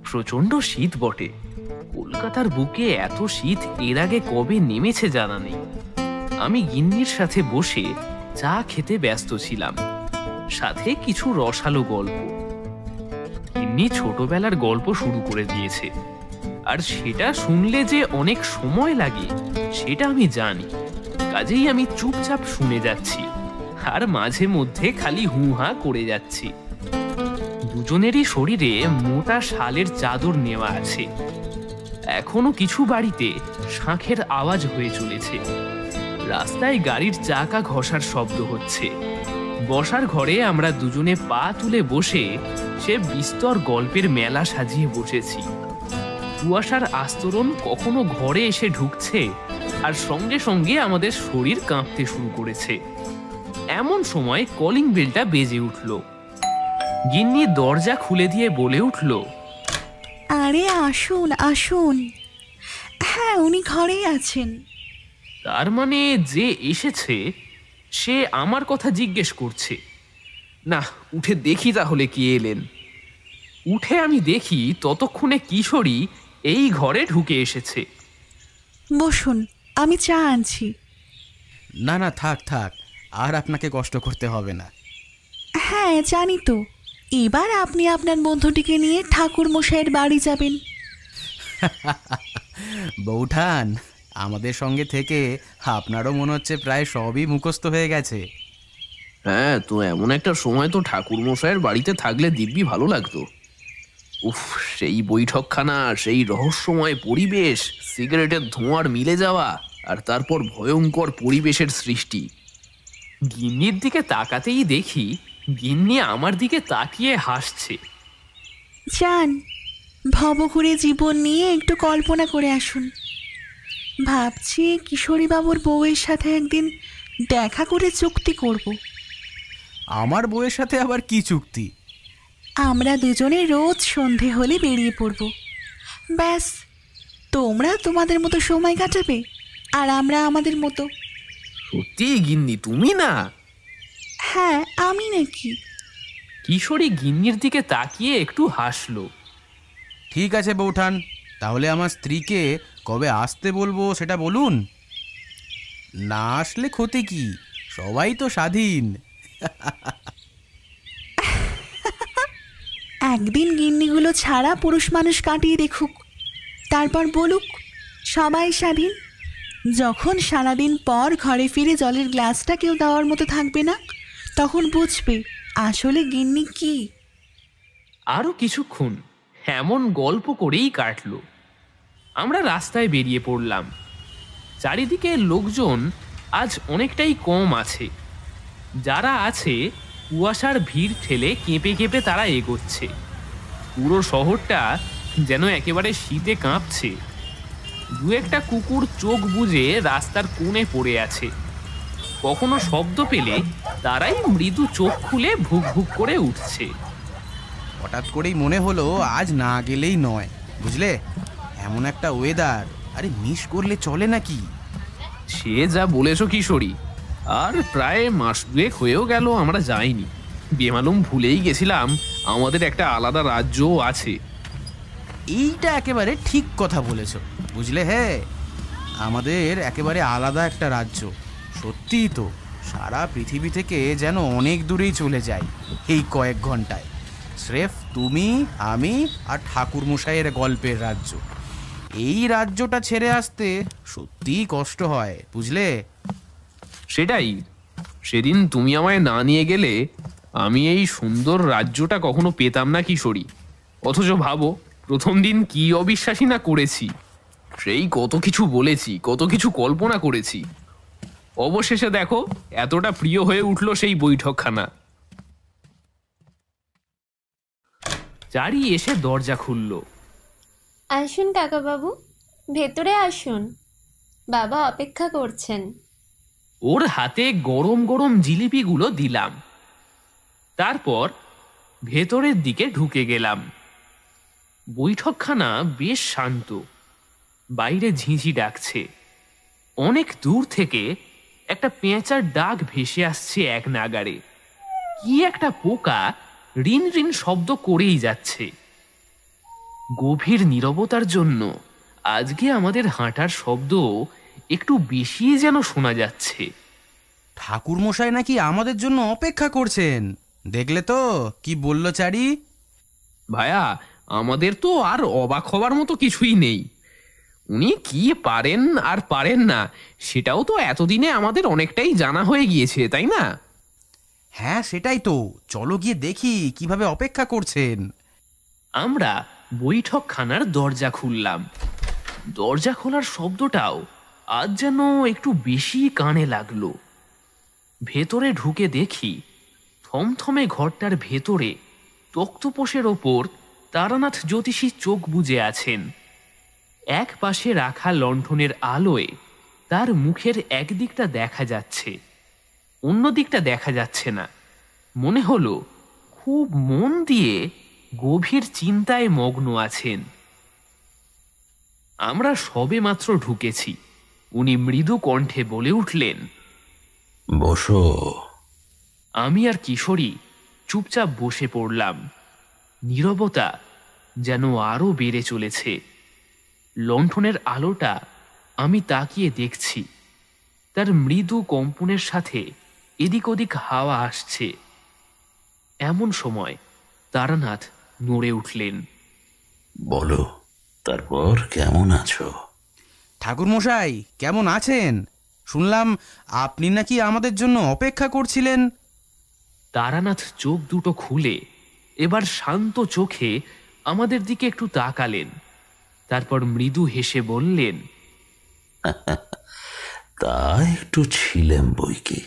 প্রচন্ড শীত বটে। কলকাতার বুকে এত শীত এর আগে কবে নেমেছে জানা নেই। আমি গিন্নির সাথে বসে চা খেতে ব্যস্ত ছিলাম, সাথে কিছু রসালো গল্প। গিন্নি ছোটবেলার গল্প শুরু করে দিয়েছে, আর সেটা শুনলে যে অনেক সময় লাগে সেটা আমি জানি। কাজেই আমি চুপচাপ শুনে যাচ্ছি, আর মাঝে মধ্যে খালি হু হা করে যাচ্ছি। দুজনেরই শরীরে মোটা শালের চাদর নেওয়া আছে। এখনো কিছু বাড়িতে শাঁখের আওয়াজ হয়ে চলেছে। রাস্তায় গাড়ির চাকা ঘষার শব্দ হচ্ছে। বসার ঘরে আমরা দুজনে পা তুলে বসে সে বিস্তর গল্পের মেলা সাজিয়ে বসেছি। কুয়াশার আস্তরণ কখনো ঘরে এসে ঢুকছে, আর সঙ্গে সঙ্গে আমাদের শরীর কাঁপতে শুরু করেছে। এমন সময় কলিং বেলটা বেজে উঠল। গিন্নি দরজা খুলে দিয়ে বলে উঠল, আরে আসুন আসুন, হ্যাঁ উনি ঘরেই আছেন। তার মানে যে এসেছে সে আমার কথা জিজ্ঞেস করছে। না, উঠে দেখি তাহলে কি এলেন। উঠে আমি দেখি ততক্ষণে কিশোরী এই ঘরে ঢুকে এসেছে। বসুন, আমি চা আনছি। না না, থাক থাক, আর আপনাকে কষ্ট করতে হবে না। হ্যাঁ জানি তো, এবার আপনি আপনার বন্ধুটিকে নিয়ে ঠাকুর মশাইয়ের বাড়ি যাবেন। বৌঠান, আমাদের সঙ্গে থেকে আপনারও মনে হচ্ছে প্রায় সবই মুখস্থ হয়ে গেছে। হ্যাঁ, তো এমন একটা সময় তো ঠাকুর মশাইয়ের বাড়িতে থাকলে দিব্যি ভালো লাগতো। উফ, সেই বৈঠকখানা, সেই রহস্যময় পরিবেশ, সিগারেটের ধোঁয়ার মিলে যাওয়া, আর তারপর ভয়ঙ্কর পরিবেশের সৃষ্টি। গিন্নির দিকে তাকাতেই দেখি গিন্নি আমার দিকে তাকিয়ে হাসছে। যান, ভবঘুরে জীবন নিয়ে একটু কল্পনা করে আসুন। ভাবছি কিশোরীবাবুর বউয়ের সাথে একদিন দেখা করে চুক্তি করব। আমার বউয়ের সাথে আবার কি চুক্তি? আমরা দুজনে রোজ সন্ধে হলে বেরিয়ে পড়ব। ব্যাস, তোমরা তোমাদের মতো সময় কাটাবে, আর আমরা আমাদের মতো। সত্যি গিন্নি, তুমি না? হ্যাঁ, আমি নাকি? কিশোরী গিন্নির দিকে তাকিয়ে একটু হাসলো। ঠিক আছে বৌঠান, তাহলে আমার স্ত্রীকে কবে আসতে বলবো সেটা বলুন। না আসলে ক্ষতি কি, সবাই তো স্বাধীন। একদিন গিন্নিগুলো ছাড়া পুরুষ মানুষ কাটিয়ে দেখুক, তারপর বলুক সবাই স্বাধীন। যখন সারাদিন পর ঘরে ফিরে জলের গ্লাসটা কেউ দেওয়ার মতো থাকবে না, তখন বুঝবে আসলে গিন্নি কি। আরো কিছুক্ষণ এমন গল্প করেই কাটলো। আমরা রাস্তায় বেরিয়ে পড়লাম। চারিদিকে লোকজন আজ অনেকটাই কম আছে। যারা আছে কুয়াশার ভিড় ঠেলে কেঁপে কেঁপে তারা এগোচ্ছে। পুরো শহরটা যেন একেবারে শীতে কাঁপছে। দু একটা কুকুর চোখ বুজে রাস্তার কোণে পড়ে আছে। কখনো শব্দ পেলে তারাই মৃদু চোখ খুলে ভুক ভুক করে উঠছে। হঠাৎ করেই মনে হলো আজ না গেলেই নয়, বুঝলে? এমন একটা ওয়েদার, আরে মিস করলে চলে নাকি? সে যা বলেছ কিশোরী, আর প্রায় মাস দুয়েক হয়েও গেল আমরা যাইনি। বেমালুম ভুলেই গেছিলাম আমাদের একটা আলাদা রাজ্যও আছে। এইটা একেবারে ঠিক কথা বলেছ, বুঝলে? হ্যাঁ, আমাদের একেবারে আলাদা একটা রাজ্য। সত্যিই তো, সারা পৃথিবী থেকে যেন অনেক দূরেই চলে যাই এই কয়েক ঘন্টায়। স্রেফ তুমি, আমি আর ঠাকুর মশাইয়ের গল্পের রাজ্য। এই রাজ্যটা ছেড়ে আসতে সত্যিই কষ্ট হয়, বুঝলে? সেটাই, সেদিন তুমি আমায় না নিয়ে গেলে আমি এই সুন্দর রাজ্যটা কখনো পেতাম না কিশোরী। অথচ ভাবো, প্রথম দিন কি অবিশ্বাসী না করেছি। সেই কত কিছু বলেছি, কত কিছু কল্পনা করেছি। অবশেষে দেখো এতটা প্রিয় হয়ে উঠলো সেই বৈঠকখানা। চারি এসে দরজা খুলল। আসুন কাকাবাবু, ভেতরে আসুন, বাবা অপেক্ষা করছেন। ওর হাতে গরম গরম জিলিপিগুলো দিলাম। তারপর ভেতরের দিকে ঢুকে গেলাম। বৈঠকখানা বেশ শান্ত। বাইরে ঝিঁঝি ডাকছে। অনেক দূর থেকে একটা পেঁচার ডাক ভেসে আসছে এক নাগাড়ে। কি একটা পোকা রিন রিন শব্দ করেই যাচ্ছে। গভীর নীরবতার জন্য আজকে আমাদের হাঁটার শব্দ একটু বেশি যেন শোনা যাচ্ছে। ঠাকুর মশাই নাকি আমাদের জন্য অপেক্ষা করছেন, দেখলে তো কি বললো চারি? ভায়া, আমাদের তো আর অবাক হবার মতো কিছুই নেই। উনি কি পারেন আর পারেন না সেটাও তো এতদিনে আমাদের অনেকটাই জানা হয়ে গিয়েছে, তাই না? হ্যাঁ সেটাই তো, চলো গিয়ে দেখি কিভাবে অপেক্ষা করছেন। আমরা বৈঠকখানার দরজা খুললাম। দরজা খোলার শব্দটাও আজ যেন একটু বেশি কানে লাগলো। ভেতরে ঢুকে দেখি থমথমে ঘরটার ভেতরে তক্তপোষের ওপর তারানাথ জ্যোতিষী চোখ বুজে আছেন। এক পাশে রাখা লণ্ঠনের আলোয় তার মুখের একদিকটা দেখা যাচ্ছে, অন্য দিকটা দেখা যাচ্ছে না। মনে হলো খুব মন দিয়ে গভীর চিন্তায় মগ্ন আছেন। আমরা সবে মাত্র ঢুকেছি, উনি মৃদু কণ্ঠে বলে উঠলেন, বসো। আমি আর কিশোরী চুপচাপ বসে পড়লাম। নীরবতা যেন আরো বেড়ে চলেছে। লণ্ঠনের আলোটা আমি তাকিয়ে দেখছি, তার মৃদু কম্পনের সাথে এদিক ওদিক হাওয়া আসছে। এমন সময় তারানাথ নড়ে উঠলেন। বলো, তারপর কেমন আছো? ঠাকুর মশাই কেমন আছেন? শুনলাম আপনি নাকি আমাদের জন্য অপেক্ষা করছিলেন। তারানাথ চোখ দুটো খুলে এবার শান্ত চোখে আমাদের দিকে একটু তাকালেন, তারপর মৃদু হেসে বললেন, তা একটু ছিলেম বইকি,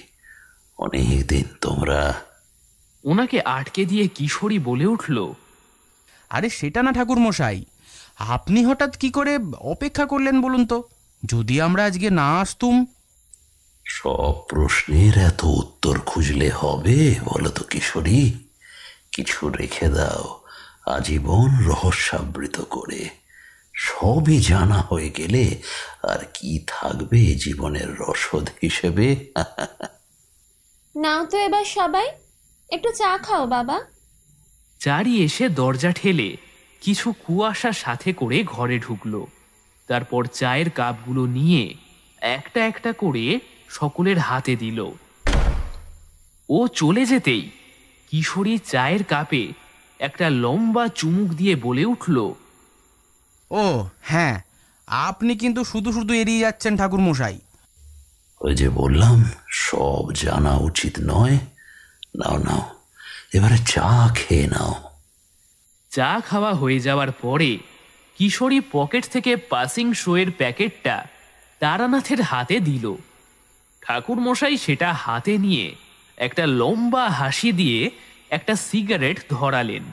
অনেকদিন তোমরা। ওনাকে আটকে দিয়ে কিশোরী বলে উঠল, আরে সেটা না ঠাকুর মশাই, আপনি হঠাৎ কি করে অপেক্ষা করলেন বলুন তো? যদি আমরা আজকে না আসতুম। সব প্রশ্নের এত উত্তর খুঁজলে হবে বলো তো কিশোরী? কিছু রেখে দাও আজীবন রহস্যাবৃত করে। সবই জানা হয়ে গেলে আর কি থাকবে জীবনের রসদ হিসেবে? নাও তো এবার সবাই একটু চা খাও বাবা। চারি এসে দরজা ঠেলে কিছু কুয়াশা সাথে করে ঘরে ঢুকলো। তারপর চায়ের কাপগুলো নিয়ে একটা একটা করে সকলের হাতে দিল। ও চলে যেতেই কিশোরী চায়ের কাপে একটা লম্বা চুমুক দিয়ে বলে উঠল, ও হ্যাঁ, আপনি কিন্তু শুধু শুধু এড়িয়ে যাচ্ছেন ঠাকুর মশাই। ওই যে বললাম সব জানা উচিত নয়। নাও নাও, এবারে চা খেয়ে নাও। চা খাওয়া হয়ে যাওয়ার পরে কিশোরী পকেট থেকে পাসিং শোয়ের প্যাকেটটা তারানাথের হাতে দিল। ঠাকুর মশাই সেটা হাতে নিয়ে একটা লম্বা হাসি দিয়ে একটা সিগারেট ধরালেন,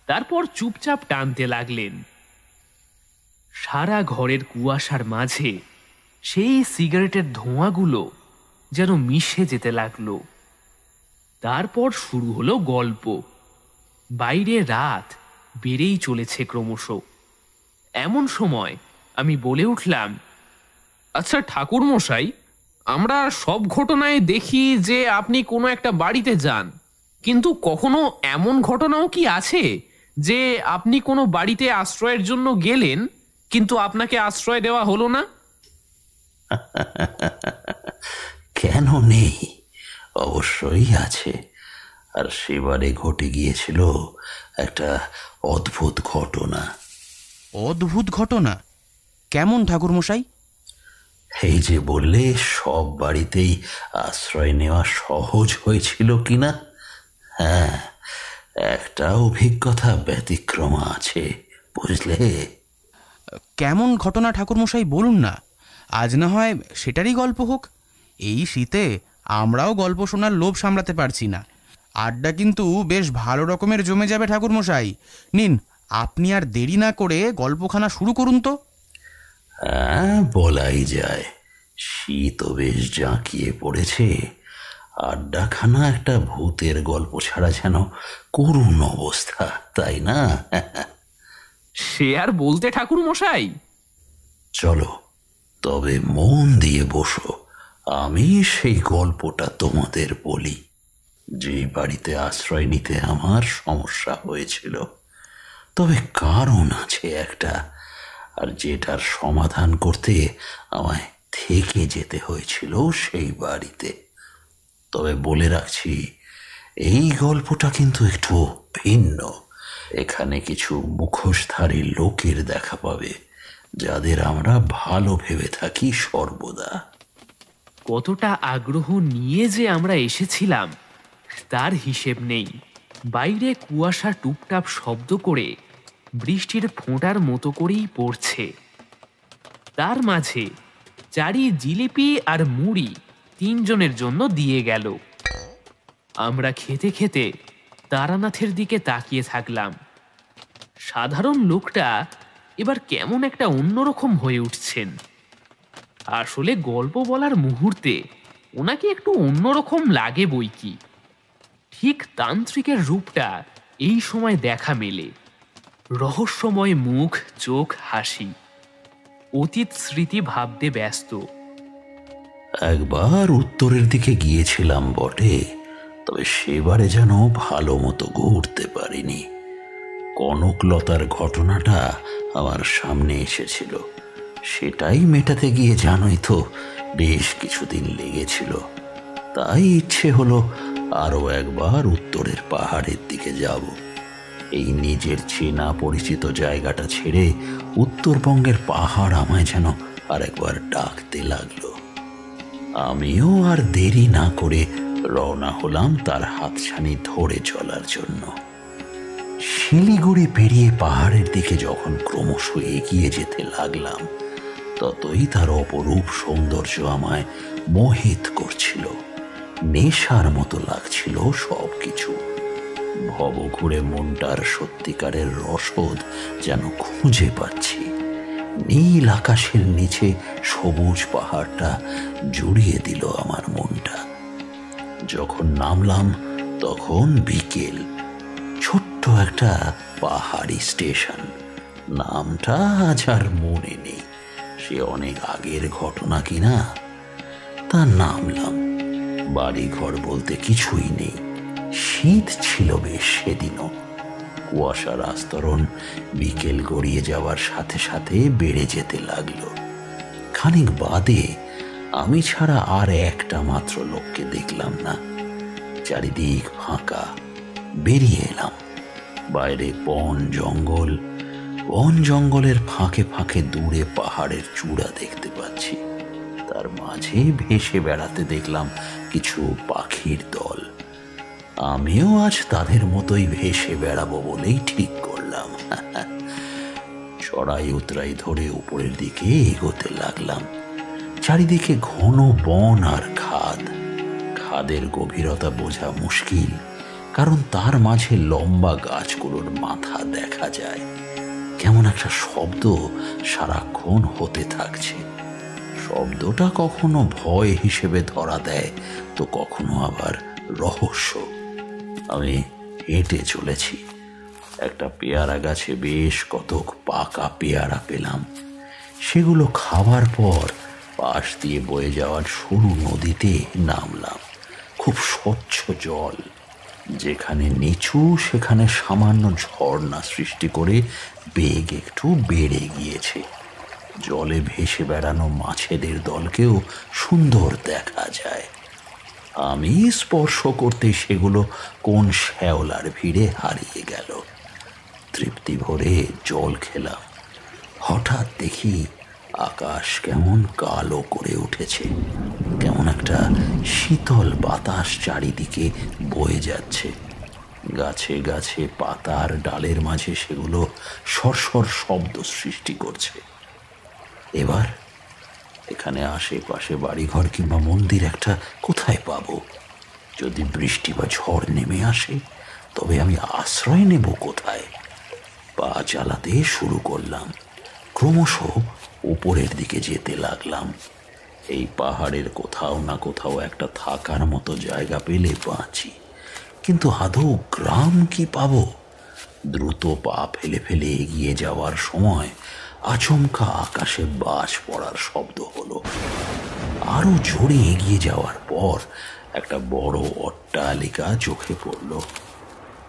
তারপর চুপচাপ টানতে লাগলেন। সারা ঘরের কুয়াশার মাঝে সেই সিগারেটের ধোঁয়াগুলো যেন মিশে যেতে লাগলো। তারপর শুরু হলো গল্প। বাইরে রাত বেড়েই চলেছে ক্রমশ। এমন সময় আমি বলে উঠলাম, আচ্ছা ঠাকুর মশাই, আমরা সব ঘটনায় দেখি যে আপনি কোনো একটা বাড়িতে যান, কিন্তু কখনো এমন ঘটনাও কি আছে যে আপনি কোনো বাড়িতে আশ্রয়ের জন্য গেলেন কিন্তু আপনাকে আশ্রয় দেওয়া হলো না? কেন নেই? অবশ্যই আছে। আর সেবারে ঘটে গিয়েছিল একটা অদ্ভুত ঘটনা। অদ্ভুত ঘটনা? কেমন ঠাকুর মশাই? এই যে বললে সব বাড়িতেই আশ্রয় নেওয়া সহজ হয়েছিল কিনা, হ্যাঁ, একটা অভিজ্ঞতা ব্যতিক্রম আছে বুঝলে। কেমন ঘটনা ঠাকুর মশাই বলুন না, আজ না হয় সেটারই গল্প হোক। এই শীতে আমরাও গল্প শোনার লোভ সামলাতে পারছি না। আড্ডা কিন্তু বেশ ভালো রকমের জমে যাবে ঠাকুর মশাই। নিন, আপনি আর দেরি না করে গল্পখানা শুরু করুন তো। হ্যাঁ, বলাই যায়। শীতও বেশ জাঁকিয়ে পড়েছে। আড্ডাখানা একটা ভূতের গল্প ছাড়া যেন করুণ অবস্থা, তাই না? সে আর বলতে ঠাকুর মশাই। চলো তবে মন দিয়ে বসো, আমি সেই গল্পটা তোমাদের বলি। যেই বাড়িতে আশ্রয় নিতে আমার সমস্যা হয়েছিল, তবে কারণ আছে একটা, আর যেটার সমাধান করতে আমায় থেকে যেতে হয়েছিল সেই বাড়িতে। তবে বলে রাখছি, এই গল্পটা কিন্তু একটু ভিন্ন। এখানে কিছু মুখোশধারী লোকের দেখা পাবে, যাদের আমরা ভালো ভেবে থাকি সর্বদা। কতটা আগ্রহ নিয়ে যে আমরা এসেছিলাম তার হিসেব নেই। বাইরে কুয়াশা টুপটাপ শব্দ করে বৃষ্টির ফোঁটার মতো করেই পড়ছে। তার মাঝে চারি জিলিপি আর মুড়ি 3 জনের জন্য দিয়ে গেল। আমরা খেতে খেতে তারানাথের দিকে তাকিয়ে থাকলাম। সাধারণ লোকটা এবার কেমন একটা অন্যরকম হয়ে উঠছেন। আসলে গল্প বলার মুহূর্তে ওনাকে একটু অন্যরকম লাগে বই কি। ঠিক তান্ত্রিকের রূপটা এই সময় দেখা মেলে। রহস্যময় মুখ, চোখ, হাসি, অতীত স্মৃতি ভাবতে ব্যস্ত। একবার উত্তরের দিকে গিয়েছিলাম বটে, তবে সেবারে যেন ভালো মতো ঘুরতে পারিনি। কনকলতার ঘটনাটা আমার সামনে এসেছিল, সেটাই মেটাতে গিয়ে জানোই তো বেশ কিছুদিন লেগেছিল। তাই ইচ্ছে হলো আরো একবার উত্তরের পাহাড়ের দিকে যাব। এই নিজের চেনা পরিচিত জায়গাটা ছেড়ে উত্তরবঙ্গের পাহাড় আমায় যেন আর একবার ডাকতে লাগলো। আমিও আর দেরি না করে রওনা হলাম তার হাতছানি ধরে চলার জন্য। শিলিগুড়ি পেরিয়ে পাহাড়ের দিকে যখন ক্রমশ এগিয়ে যেতে লাগলাম, ততই তার অপরূপ সৌন্দর্য আমায় মোহিত করছিল। নেশার মতো লাগছিল সবকিছু। ভব ঘুরে মনটার সত্যিকারের রসদ যেন খুঁজে পাচ্ছি। নীল আকাশের নিচে সবুজ পাহাড়টা জুড়িয়ে দিল আমার মনটা। যখন নামলাম তখন বিকেল। ছোট্ট একটা পাহাড়ি স্টেশন, নামটা আজ আর মনে নেই, সে অনেক আগের ঘটনা কিনা। তা নামলাম। বাড়ি ঘর বলতে কিছুই নেই। শীত ছিল বেশ সেদিনও। কুয়াশার আস্তরণ বিকেল গড়িয়ে যাওয়ার সাথে সাথে বেড়ে যেতে লাগলো। খানিক বাদে আমি ছাড়া আর একটা মাত্র লোককে দেখলাম না। চারিদিক ফাঁকা। বেরিয়ে এলাম। বাইরে বন জঙ্গল, বন জঙ্গলের ফাঁকে ফাঁকে দূরে পাহাড়ের চূড়া দেখতে পাচ্ছি। তার মাঝে ভেসে বেড়াতে দেখলাম কিছু পাখির দল। আমিও আজ তাদের মতোই ভেসে বেড়াবো বলেই ঠিক করলাম। চড়াই উতরাই ধরে উপরের দিকে এগোতে লাগলাম। চারিদিকে ঘন বন আর খাদ। খাদের গভীরতা বোঝা মুশকিল, কারণ তার মাঝে লম্বা গাছগুলোর মাথা দেখা যায়। কেমন একটা শব্দ সারাক্ষণ হতে থাকছে। শব্দটা কখনো ভয় হিসেবে ধরা দেয়, তো কখনো আবার রহস্য। আমি হেঁটে চলেছি। একটা পেয়ারা গাছে বেশ কতক পাকা পেয়ারা পেলাম। সেগুলো খাওয়ার পর পাশ দিয়ে বয়ে যাওয়ার সরু নদীতে নামলাম। খুব স্বচ্ছ জল। যেখানে নিচু সেখানে সামান্য ঝর্ণা সৃষ্টি করে বেগ একটু বেড়ে গিয়েছে। জলে ভেসে বেড়ানো মাছেদের দলকেও সুন্দর দেখা যায়। আমি স্পর্শ করতে সেগুলো কোন শ্যাওলার ভিড়ে হারিয়ে গেল। তৃপ্তি ভরে জল খেলাম। হঠাৎ দেখি আকাশ কেমন কালো করে উঠেছে। কেমন একটা শীতল বাতাস চারিদিকে বয়ে যাচ্ছে। গাছে গাছে পাতার ডালের মাঝে সেগুলো সরসর শব্দ সৃষ্টি করছে। এবার এখানে আশেপাশে বাড়িঘর কিংবা মন্দির একটা কোথায় পাবো? যদি বৃষ্টি বা ঝড় নেমে আসে, তবে আমি আশ্রয় নেব কোথায়? পা চালাতে শুরু করলাম। ক্রমশ উপরের দিকে যেতে লাগলাম। এই পাহাড়ের কোথাও না কোথাও একটা থাকার মতো জায়গা পেলে বাঁচি, কিন্তু আদৌ গ্রাম কি পাবো? দ্রুত পা ফেলে ফেলে এগিয়ে যাওয়ার সময় আচমকা আকাশে বাজ পড়ার শব্দ হলো। আরো জোরে এগিয়ে যাওয়ার পর একটা বড় অট্টালিকা চোখে পড়ল।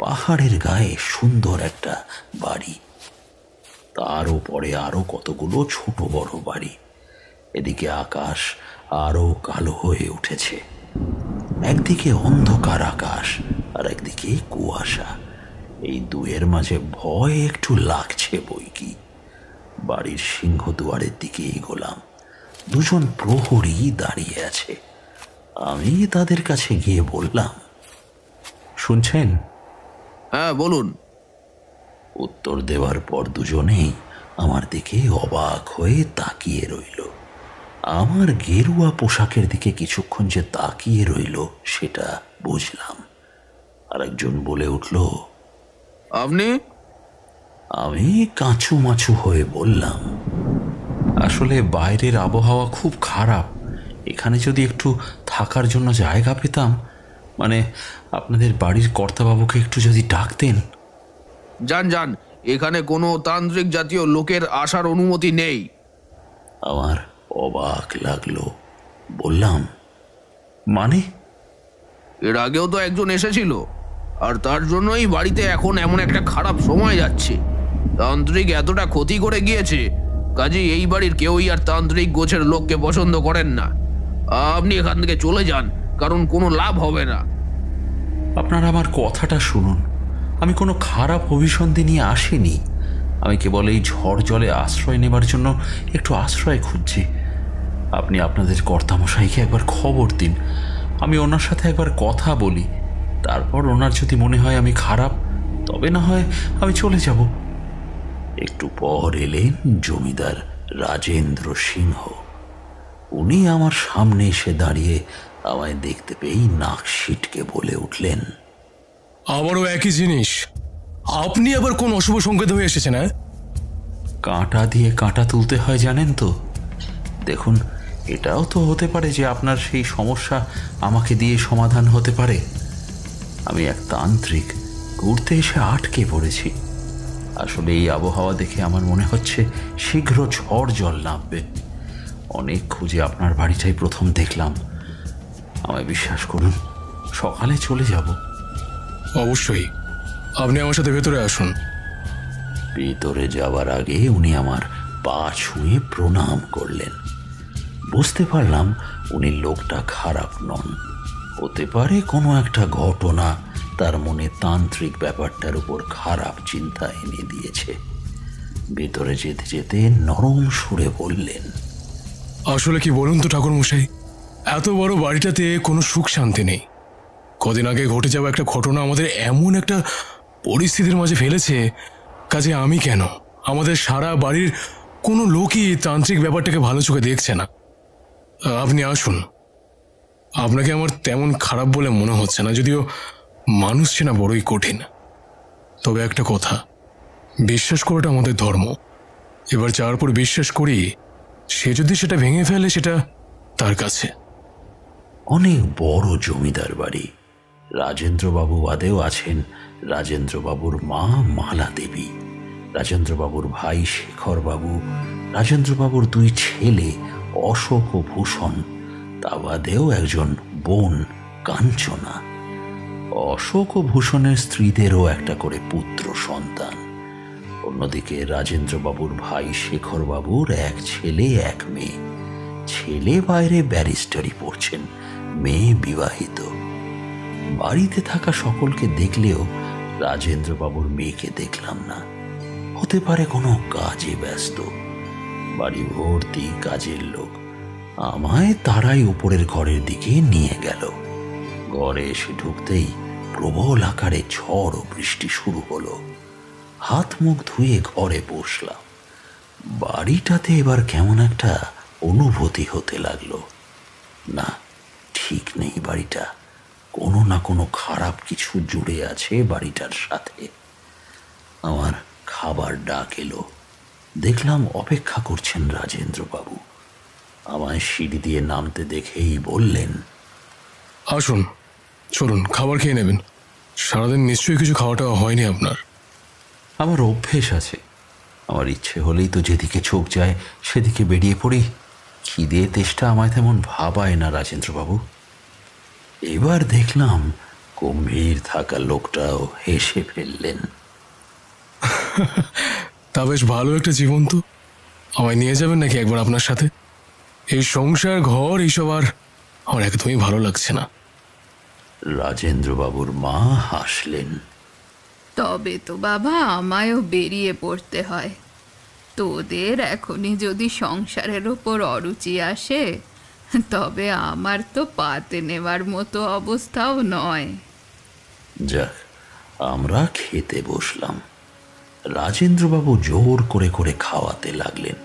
পাহাড়ের গায়ে সুন্দর একটা বাড়ি, তার উপরে আরো কতগুলো ছোট বড় বাড়ি। এদিকে আকাশ আরো কালো হয়ে উঠেছে। একদিকে অন্ধকার আকাশ আর একদিকে কুয়াশা। এই দুয়ের মাঝে ভয় একটু লাগছে বই কি। বাড়ির সিংহদুয়ারের দিকে এগোলাম। দুজন প্রহরী দাঁড়িয়ে আছে। আমি তাদের কাছে গিয়ে বললাম, শুনছেন? হ্যাঁ, বলুন। উত্তর দেওয়ার পর দুজনেই আমার দিকে অবাক হয়ে তাকিয়ে রইল। আমার গেরুয়া পোশাকের দিকে কিছুক্ষণ যে তাকিয়ে রইল সেটা বুঝলাম। আরেকজন বলে উঠল, আপনি? আমি কাঁচু মাচু হয়ে বললাম, আসলে বাইরের আবহাওয়া খুব খারাপ। এখানে যদি একটু থাকার জন্য জায়গা পেতাম, মানে আপনাদের বাড়ির কর্তাবাবুকে একটু যদি ডাকতেন। যান যান, এখানে কোনো তান্ত্রিক জাতীয় লোকের আসার অনুমতি নেই। আমার অবাক লাগলো। বললাম, মানে? এর আগেও তো একজন এসেছিল, আর তার জন্যই বাড়িতে এখন এমন একটা খারাপ সময় যাচ্ছে। তান্ত্রিক এতটা ক্ষতি করে গিয়েছে, কাজেই এই বাড়ির কেউই আর তান্ত্রিক গোছের লোককে পছন্দ করেন না। আপনি এখান থেকে চলে যান, কারণ কোনো লাভ হবে না। আপনারা আমার কথাটা শুনুন। আমি কোনো খারাপ অভিসন্ধি নিয়ে আসিনি। আমি কেবল এই ঝড় জলে আশ্রয় নেবার জন্য একটু আশ্রয় খুঁজছি। আপনি আপনাদের কর্তামশাইকে একবার খবর দিন। আমি ওনার সাথে একবার কথা বলি, তারপর ওনার যদি মনে হয় আমি খারাপ, তবে না হয় আমি চলে যাব। একটু পর এলেন জমিদার রাজেন্দ্র সিংহ। উনি আমার সামনে এসে দাঁড়িয়ে আমায় দেখতে পেয়েই নাক সিটকে বলে উঠলেন, আবারও একই জিনিস। আপনি আবার কোন অশুভ সংকেত হয়ে এসেছেন? কাঁটা দিয়ে কাঁটা তুলতে হয় জানেন তো। দেখুন, এটাও তো হতে পারে যে আপনার সেই সমস্যা আমাকে দিয়ে সমাধান হতে পারে। আমি এক তান্ত্রিক, ঘুরতে এসে আটকে পড়েছি। আসলে এই আবহাওয়া দেখে আমার মনে হচ্ছে শীঘ্র ঝড় জল নামবে। অনেক খুঁজে আপনার বাড়িটাই প্রথম দেখলাম। আমায় বিশ্বাস করুন, সকালে চলে যাব। অবশ্যই, আপনি আমার সাথে ভেতরে আসুন। ভিতরে যাওয়ার আগে উনি আমার পা ছুঁয়ে প্রণাম করলেন। বুঝতে পারলাম উনি লোকটা খারাপ নন। হতে পারে কোনো একটা ঘটনা তার মনে তান্ত্রিক ব্যাপারটার উপর খারাপ চিন্তা এনে দিয়েছে। ভিতরে যেতে যেতে নরম সুরে বললেন, আসলে কি বলুন তো ঠাকুরমশাই, এত বড় বাড়িটাতে কোনো সুখ শান্তি নেই। কদিন আগে ঘটে যাওয়া একটা ঘটনা আমাদের এমন একটা পরিস্থিতির মাঝে ফেলেছে, কাজে আমি কেন, আমাদের সারা বাড়ির কোনো লোকই তান্ত্রিক ব্যাপারটাকে ভালো চোখে দেখছে না। আপনি আসুন। আপনাকে আমার তেমন খারাপ বলে মনে হচ্ছে না, যদিও মানুষ চেনা বড়ই কঠিন। তবে একটা কথা, বিশ্বাস করাটা আমাদের ধর্ম। এবার যার উপর বিশ্বাস করি, সে যদি সেটা ভেঙে ফেলে, সেটা তার কাছে। অনেক বড় জমিদার বাড়ি। রাজেন্দ্রবাবু বাদেও আছেন রাজেন্দ্রবাবুর মা মালা দেবী, রাজেন্দ্রবাবুর ভাই শেখর বাবু, রাজেন্দ্রবাবুর দুই ছেলে অশোক ও ভূষণ, তা বাদেও একজন বোন কাঞ্চনা। অশোক ও ভূষণের স্ত্রীদেরও একটা করে পুত্র সন্তান। অন্যদিকে রাজেন্দ্রবাবুর ভাই শেখর বাবুর এক ছেলে এক মেয়ে। ছেলে বাইরে ব্যারিস্টারি পড়ছেন, মেয়ে বিবাহিত। বাড়িতে থাকা সকলকে দেখলেও রাজেন্দ্রবাবুর মেয়েকে দেখলাম না। হতে পারে কোনো কাজে ব্যস্ত। বাড়ি ভর্তি কাজের লোক। আমায় তারাই উপরের ঘরের দিকে নিয়ে গেল। ঘরে এসে ঢুকতেই প্রবল আকারে ঝড় ও বৃষ্টি শুরু হলো। হাত মুখ ধুয়ে ঘরে বসলাম। বাড়িটাতে এবার কেমন একটা অনুভূতি হতে লাগলো। না, ঠিক নেই বাড়িটা। কোনো না কোনো খারাপ কিছু জুড়ে আছে বাড়িটার সাথে। আমার খাবার ডাক এলো। দেখলাম অপেক্ষা করছেন রাজেন্দ্রবাবু। আমায় সিঁড়ি দিয়ে নামতে দেখেই বললেন, আসুন, চলুন খাবার খেয়ে নেবেন। সারাদিন নিশ্চয়ই কিছু খাওয়াটা হয়নি আপনার। আমার অভ্যেস আছে। আমার ইচ্ছে হলেই তো যেদিকে চোখ যায় সেদিকে বেরিয়ে পড়ি। খিদে তেষ্টা আমায় তেমন ভাবায় না রাজেন্দ্রবাবু। এবার দেখলাম গম্ভীর থাকা লোকটাও হেসে ফেললেন। তা বেশ ভালো একটা জীবন তো। আমায় নিয়ে যাবেন নাকি একবার আপনার সাথে? এই সংসার ঘর এইসব আর আমার একদমই ভালো লাগছে না। রাজেন্দ্রবাবুর মা হাসলেন। তবে তো বাবা আমায়ও বেরিয়ে পড়তে হয়। তোদের এখনই যদি সংসারের ওপর অরুচি আসে, তবে আমার তো পাতে নেওয়ার মতো অবস্থাও নয়। যাক, আমরা খেতে বসলাম। রাজেন্দ্রবাবু জোর করে করে খাওয়াতে লাগলেন।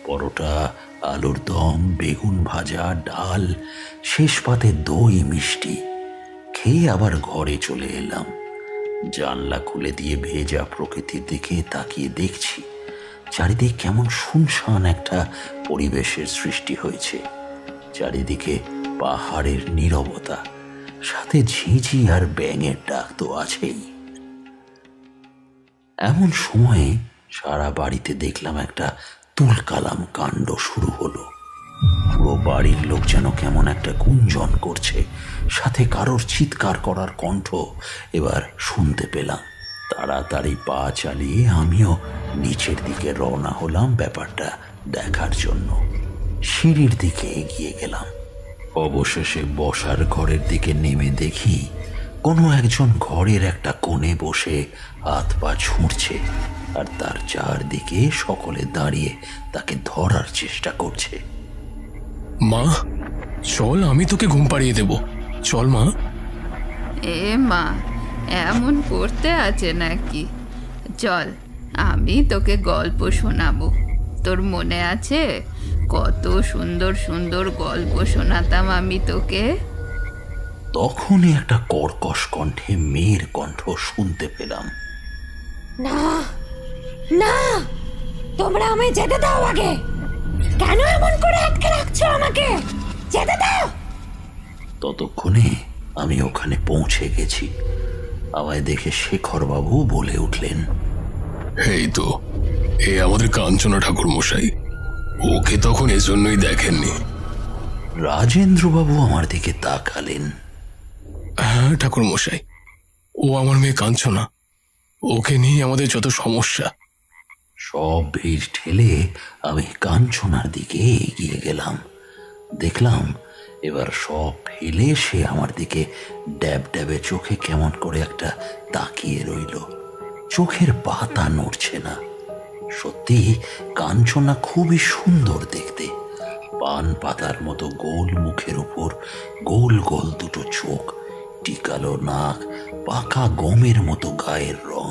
পরোটা, আলুর দম, বেগুন ভাজা, ডাল, শেষ পাতে দই মিষ্টি। খেয়ে আবার ঘরে চলে এলাম। জানলা খুলে দিয়ে ভেজা প্রকৃতির দিকে তাকিয়ে দেখছি চারিদিক কেমন শুনশান একটা পরিবেশের সৃষ্টি হয়েছে। চারিদিকে পাহাড়ের নীরবতা, সাথে ঝিঁঝি আর ব্যাঙের ডাক তো আছেই। এমন সময়ে সারা বাড়িতে দেখলাম একটা তুলকালাম কাণ্ড শুরু হলো। পুরো বাড়ির লোক যেন কেমন একটা গুঞ্জন করছে, সাথে কারোর চিৎকার করার কণ্ঠ এবার শুনতে পেলাম। তাড়াতাড়ি পা চালিয়ে আমিও নিচের দিকে রওনা হলাম ব্যাপারটা দেখার জন্য। সিঁড়ির দিকে এগিয়ে গেলাম। অবশেষে বসার ঘরের দিকে নেমে দেখি কোনো একজন ঘরের একটা কোণে বসে হাত পা ছুঁড়ছে, আর তার চারদিকে সকলে দাঁড়িয়ে তাকে ধরার চেষ্টা করছে। মা চল, আমি তোকে ঘুম পাড়িয়ে দেব। চল মা। এ মা, এমন করতে আছে নাকি? চল, আমি তোকে গল্প শোনাবো। তোর মনে আছে কত সুন্দর সুন্দর গল্প শোনাতাম আমি তোকে? তখনই একটা কর্কশ কণ্ঠে মেয়ের কণ্ঠ শুনতে পেলাম। না না, তোমরা আমায় যেতে দাও আগে। কেন এমন করে আটকে রাখছো আমাকে? যেতে দাও। ততক্ষণে আমি ওখানে পৌঁছে গেছি। আমায় দেখে শেখরবাবু বলে উঠলেন, এই তো, এ আমাদের কাঞ্চনা ঠাকুর মশাই। ওকে তখন এজন্যই দেখেননি। রাজেন্দ্রবাবু আমার দিকে তাকালেন। হ্যাঁ ঠাকুর মশাই, ও আমার মেয়ে কাঞ্চনা। ওকে নিয়ে আমাদের যত সমস্যা। সব ভিড় ঠেলে আমি কাঞ্চনার দিকে এগিয়ে গেলাম। দেখলাম এবার সব ফেলে সে আমার দিকে ড্যাব ড্যাবে চোখে কেমন করে একটা তাকিয়ে রইল। চোখের পাতা নড়ছে না। সত্যি কাঞ্চনা খুবই সুন্দর দেখতে। পান পাতার মতো গোল মুখের উপর গোল গোল দুটো চোখ, টিকালো নাক, পাকা গমের মতো গায়ের রং,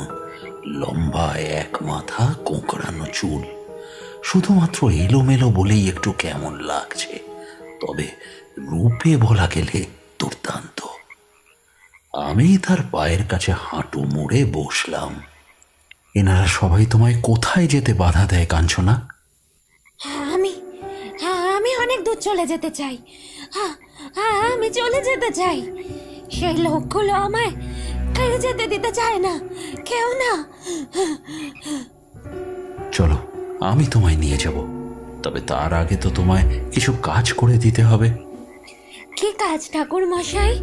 লম্বা এক মাথা কোঁকড়ানো চুল। শুধুমাত্র এলোমেলো বলেই একটু কেমন লাগছে, তবে রূপে বলা গেলে দুর্দান্ত। আমি তার পায়ের কাছে হাঁটু মুড়ে বসলাম। এনারা সবাই তোমায় কোথায় যেতে বাধা দেয় কাঞ্চনা? আমি অনেক দূর চলে যেতে চাই। আমি চলে যেতে চাই। সেই লোকগুলো আমায় কেউ যেতে দিতে চায় না, কেউ না। চলো, আমি তোমায় নিয়ে যাব। তবে তার আগে তো তোমায় কিছু কাজ করে দিতে হবে। কি কাজ ঠাকুর মশাই?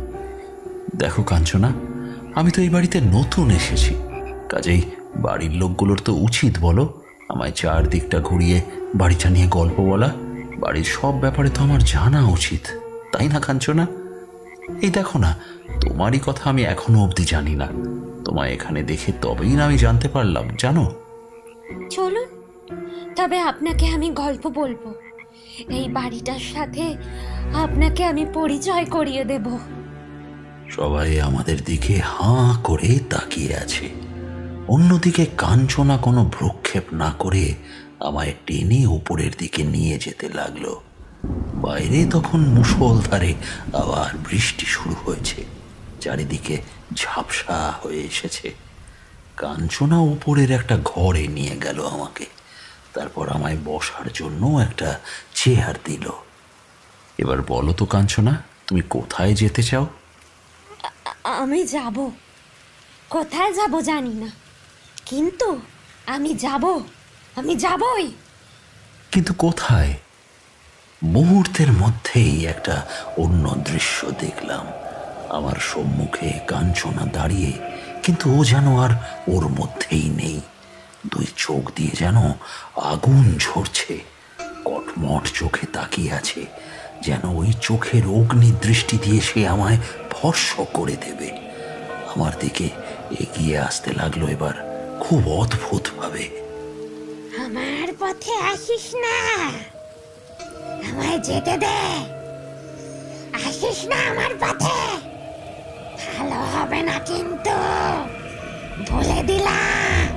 দেখো কাঞ্চনা, আমি তো এই বাড়িতে নতুন এসেছি, কাজেই বাড়ির লোকগুলোর তো উচিত বলো আমায় চারদিকটা ঘুরিয়ে বাড়িটা নিয়ে গল্প বলা। বাড়ির সব ব্যাপারে তো আমার জানা উচিত, তাই না কাঞ্চনা? এই দেখো না, তোমারই কথা আমি এখনো অবধি জানি না। তোমায় এখানে দেখে তবেই না আমি জানতে পারলাম, জানো। চলুন, তবে আপনাকে আমি গল্প বলবো। এই বাড়িটার সাথে আপনাকে আমি পরিচয় করিয়ে দেব। সবাই আমাদের দিকে হাঁ করে তাকিয়ে আছে। অন্যদিকে কাঞ্চনা কোনো ভ্রুক্ষেপ না করে আমায় টেনে উপরের দিকে নিয়ে যেতে লাগলো। বাইরে তখন মুষলধারে আবার বৃষ্টি শুরু হয়েছে। চারিদিকে ঝাপসা হয়ে এসেছে। কাঞ্চনা উপরের একটা ঘরে নিয়ে গেল আমাকে। তারপর আমায় বসার জন্য একটা চেয়ার দিল। এবার বলো তো কাঞ্চনা, তুমি কোথায় যেতে চাও? আমি যাব। কোথায় যাব জানি না, কিন্তু আমি যাব। আমি যাবই। কিন্তু কোথায়? মুহূর্তের মধ্যেই একটা অন্য দৃশ্য দেখলাম। আমার সম্মুখে কাঞ্চনা দাঁড়িয়ে, কিন্তু ও যেন আর ওর মধ্যেই নেই। দুই চোখ দিয়ে যেন আগুন ঝরছে, কটমট চোখে তাকিয়ে আছে, যেন ওই চোখের অগ্নি দৃষ্টি দিয়ে সে আমায় ভস্ম করে দেবে। আমার দিকে এগিয়ে আসতে লাগলো এবার খুব অদ্ভুত ভাবে। আমার পথে আসিস না, আমায় যেতে দে। আসিস না আমার পথে, ভালো হবে না কিন্তু, বলে দিলাম।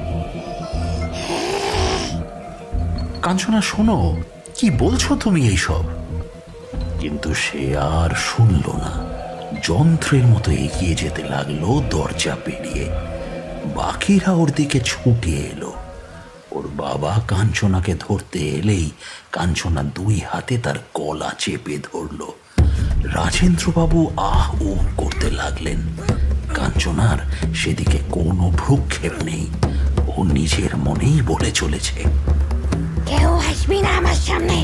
কাঞ্চনা, শোনো, কি বলছো তুমি এইসব? কিন্তু সে আর শুনল না, যন্ত্রের মতো এগিয়ে যেতে লাগলো দরজা পেরিয়ে। বাকিরা ওর দিকে ছুটে এলো। ওর বাবা কাঞ্চনাকে ধরতে এলেই কাঞ্চনা দুই হাতে তার গলা চেপে ধরল। রাজেন্দ্রবাবু আহ উহ করতে লাগলেন। কাঞ্চনার সেদিকে কোনো ভ্রুক্ষেপ নেই, ও নিজের মনেই বলে চলেছে, কেউ আসবি না আমার সামনে,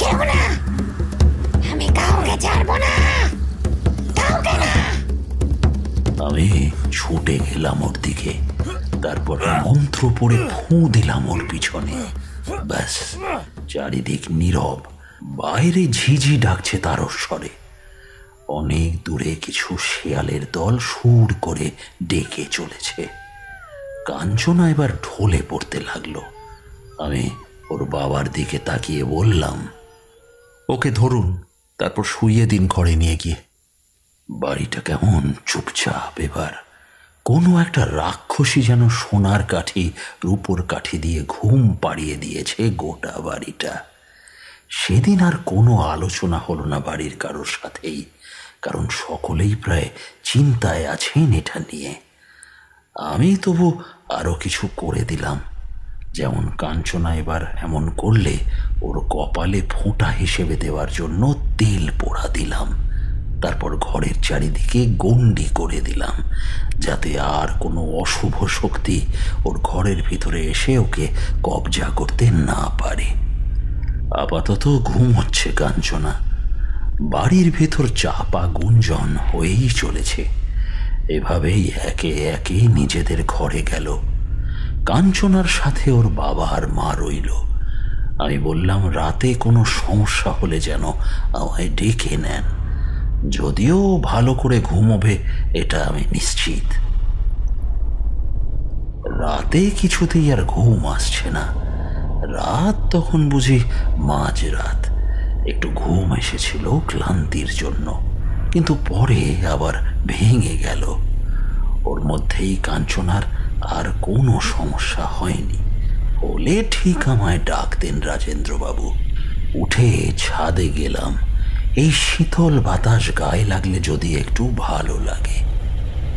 কেউ না, আমি কাউকে ছাড়বো না, কাউকে না। আমি ছুটে গেলাম ওর দিকে, তারপর মন্ত্র পড়ে ফু দিলাম ওর পিছনে। ব্যাস, চারিদিক নীরব, বাইরে ঝিঝি ডাকছে তারস্বরে। অনেক দূরে কিছু শেয়ালের দল সুর করে ডেকে চলেছে। কাঞ্চনা এবার ঢলে পড়তে লাগলো। আমি ওর বাবার দিকে তাকিয়ে বললাম, ওকে ধরুন, তারপর শুইয়ে দিন ঘরে নিয়ে গিয়ে। বাড়িটা কেমন চুপচাপ এবার। কোনো একটা রাক্ষসী যেন সোনার কাঠি রূপোর কাঠি দিয়ে ঘুম পাড়িয়ে দিয়েছে গোটা বাড়িটা। সেদিন আর কোনো আলোচনা হলো না বাড়ির কারোর সাথেই, কারণ সকলেই প্রায় চিন্তায় আছেন এটা নিয়ে। আমি তবু আরো কিছু করে দিলাম, যেমন কাঞ্চনা এবার এমন করলে ওর কপালে ফোঁটা হিসেবে দেওয়ার জন্য তেল পোড়া দিলাম। তারপর ঘরের চারিদিকে গণ্ডি করে দিলাম, যাতে আর কোনো অশুভ শক্তি ওর ঘরের ভিতরে এসে ওকে কবজা করতে না পারে। আপাতত ঘুম হচ্ছে কাঞ্চনা। বাড়ির ভেতর চাপা গুঞ্জন হয়েই চলেছে। এভাবেই একে একে নিজেদের ঘরে গেল। কাঞ্চনার সাথে ওর বাবা আর মা রইল। আমি বললাম, রাতে কোনো সমস্যা হলে যেন আমায় ডেকে নেন, যদিও ভালো করে ঘুমোবে এটা আমি নিশ্চিত। রাতে কিছুতেই আর ঘুম আসছে না। রাত তখন বুঝি মাঝরাত। একটু ঘুম এসেছিল ক্লান্তির জন্য, কিন্তু পরে আবার ভেঙে গেল। ওর মধ্যেই কাঞ্চনার আর কোনো সমস্যা হয়নি। হলে ঠিক আমায় ডাকতেন রাজেন্দ্রবাবু। উঠে ছাদে গেলাম। এই শীতল বাতাস গায়ে লাগলে যদি একটু ভালো লাগে।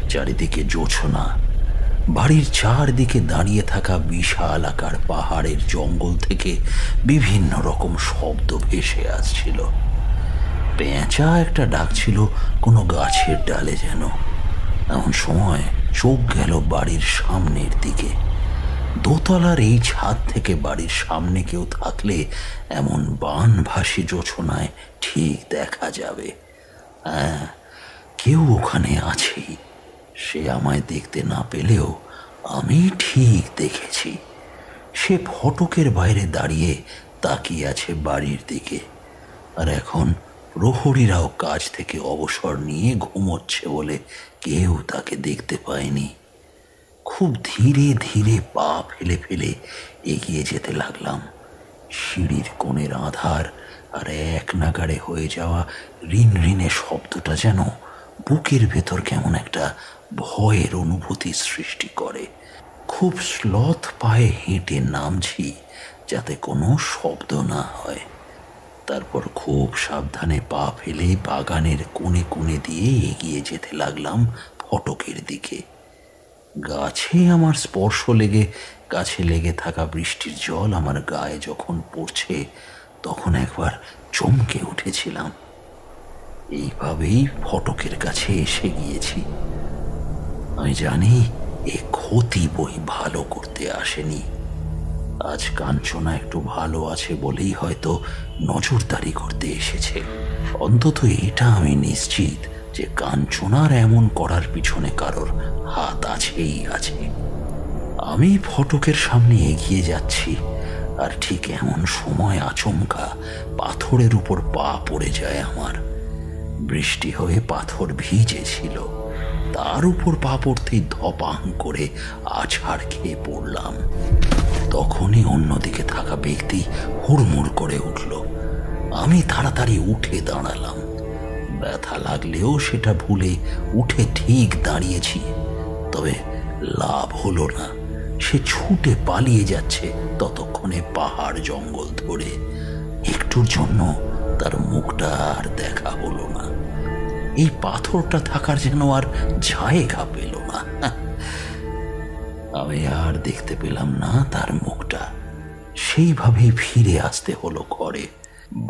চারিদিকে জোছনা। বাড়ির চারদিকে দাঁড়িয়ে থাকা বিশাল আকার পাহাড়ের জঙ্গল থেকে বিভিন্ন রকম শব্দ ভেসে আসছিল। পেঁচা একটা ডাকছিল কোনো গাছের ডালে যেন। এমন সময় চোখ গেল বাড়ির সামনের দিকে। দোতলার এই ছাদ থেকে বাড়ির সামনে কেউ থাকলে এমন বানভাসী জোছনায় ঠিক দেখা যাবে। হ্যাঁ, কেউ ওখানে আছেই। সে আমায় দেখতে না পেলেও আমি ঠিক দেখেছি। সে ফটকের বাইরে দাঁড়িয়ে তাকিয়ে আছে বাড়ির দিকে। আর এখন প্রহরীরাও কাজ থেকে অবসর নিয়ে ঘুমোচ্ছে বলে কেউ তাকে দেখতে পায়নি। খুব ধীরে ধীরে পা ফেলে ফেলে এগিয়ে যেতে লাগলাম। সিঁড়ির কোণের আধার আর এক নাগাড়ে হয়ে যাওয়া রিন রিনে শব্দটা যেন বুকের ভেতর কেমন একটা ভয়ের অনুভূতি সৃষ্টি করে। খুব স্লথ পায়ে হেঁটে নামছি যাতে কোনো শব্দ না হয়। তারপর খুব সাবধানে পা ফেলে বাগানের কোণে কোণে দিয়ে এগিয়ে যেতে লাগলাম ফটকের দিকে। গাছে আমার স্পর্শ লেগে, গাছে লেগে থাকা বৃষ্টির জল আমার গায়ে যখন পড়ছে তখন একবার চমকে উঠেছিলাম। এইভাবেই ফটকের কাছে এসে গিয়েছি। আমি জানি এ ক্ষতি বই ভালো করতে আসেনি। আজ কাঞ্চনা একটু ভালো আছে বলেই হয়তো নজরদারি করতে এসেছে। অন্তত এটা আমি নিশ্চিত যে কাঞ্চনার এমন করার পিছনে কারোর হাত আছেই আছে। আমি ফটকের সামনে এগিয়ে যাচ্ছি, আর ঠিক এমন সময় আচমকা পাথরের উপর পা পড়ে যায় আমার। বৃষ্টি হয়ে পাথর ভিজেছিল, তার উপর পা পড়তেই ধপাং করে আছাড় খেয়ে পড়লাম। তখনই অন্যদিকে থাকা ব্যক্তি হুড়মুড় করে উঠল। আমি তাড়াতাড়ি উঠে দাঁড়ালাম। ব্যথা লাগলেও সেটা ভুলে উঠে ঠিক দাঁড়িয়েছি, তবে লাভ হলো না। সে ছুটে পালিয়ে যাচ্ছে, ততক্ষণে পাহাড় জঙ্গল ধরে। একটুর জন্য তার মুখটা আর দেখা হলো না। এই পাথরটা থাকার যেন আর জায়গা পেল না। আমি আর দেখতে পেলাম না তার মুখটা। সেইভাবে ফিরে আসতে হলো ঘরে।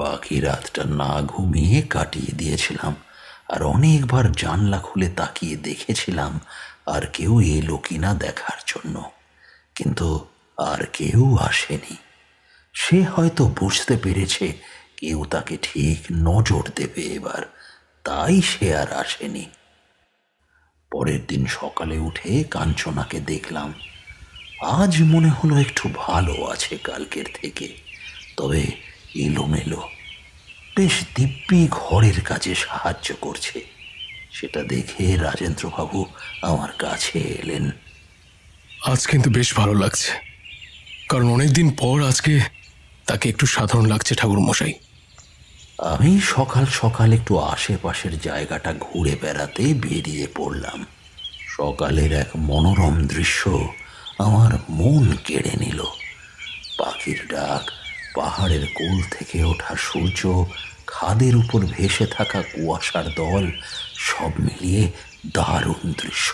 বাকি রাতটা না ঘুমিয়ে কাটিয়ে দিয়েছিলাম, আর অনেকবার জানলা খুলে তাকিয়ে দেখেছিলাম আর কেউ এলো কিনা দেখার জন্য, কিন্তু আর কেউ আসেনি। সে হয়তো বুঝতে পেরেছে কেউ তাকে ঠিক নজর দেবে এবার, তাই সে আর আসেনি। পরের দিন সকালে উঠে কাঞ্চনাকে দেখলাম। আজ মনে হলো একটু ভালো আছে কালকের থেকে, তবে এলোমেলো। বেশ দিব্যি ঘরের কাজে সাহায্য করছে। সেটা দেখে রাজেন্দ্রবাবু আমার কাছে এলেন। আজ কিন্তু বেশ ভালো লাগছে, কারণ অনেকদিন পর আজকে তাকে একটু সাধারণ লাগছে ঠাকুর মশাই। আমি সকাল সকাল একটু আশেপাশের জায়গাটা ঘুরে বেড়াতে বেরিয়ে পড়লাম। সকালের এক মনোরম দৃশ্য আমার মন কেড়ে নিল। পাখির ডাক, পাহাড়ের কোল থেকে ওঠা সূর্য, খাদের উপর ভেসে থাকা কুয়াশার দল, সব মিলিয়ে দারুণ দৃশ্য।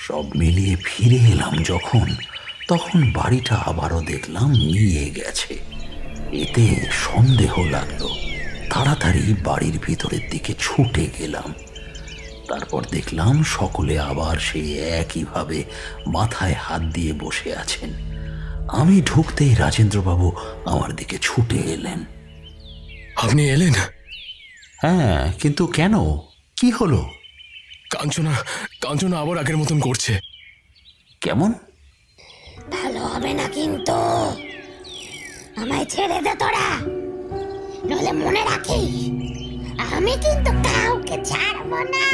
সব মিলিয়ে ফিরে এলাম তখন বাড়িটা আবারও দেখলাম নিয়ে গেছে। এতে সন্দেহ লাগলো। তাড়াতাড়ি বাড়ির ভিতরের দিকে ছুটে গেলাম। তারপর দেখলাম সকলে আবার সেই একইভাবে মাথায় হাত দিয়ে বসে আছেন। আমি ঢুকতেই রাজেন্দ্রবাবু আমার দিকে ছুটে এলেন। আপনি এলেন? হ্যাঁ, কিন্তু কেন, কি হলো? কাঞ্চনা কাঞ্চনা আবার আগের মতন করছে। কেমন? ভালো হবে না কিন্তু, আমায় ছেড়ে দে তোরা, নইলে মনে রাখিস আমি কিন্তু কাউকে ছাড়বো না।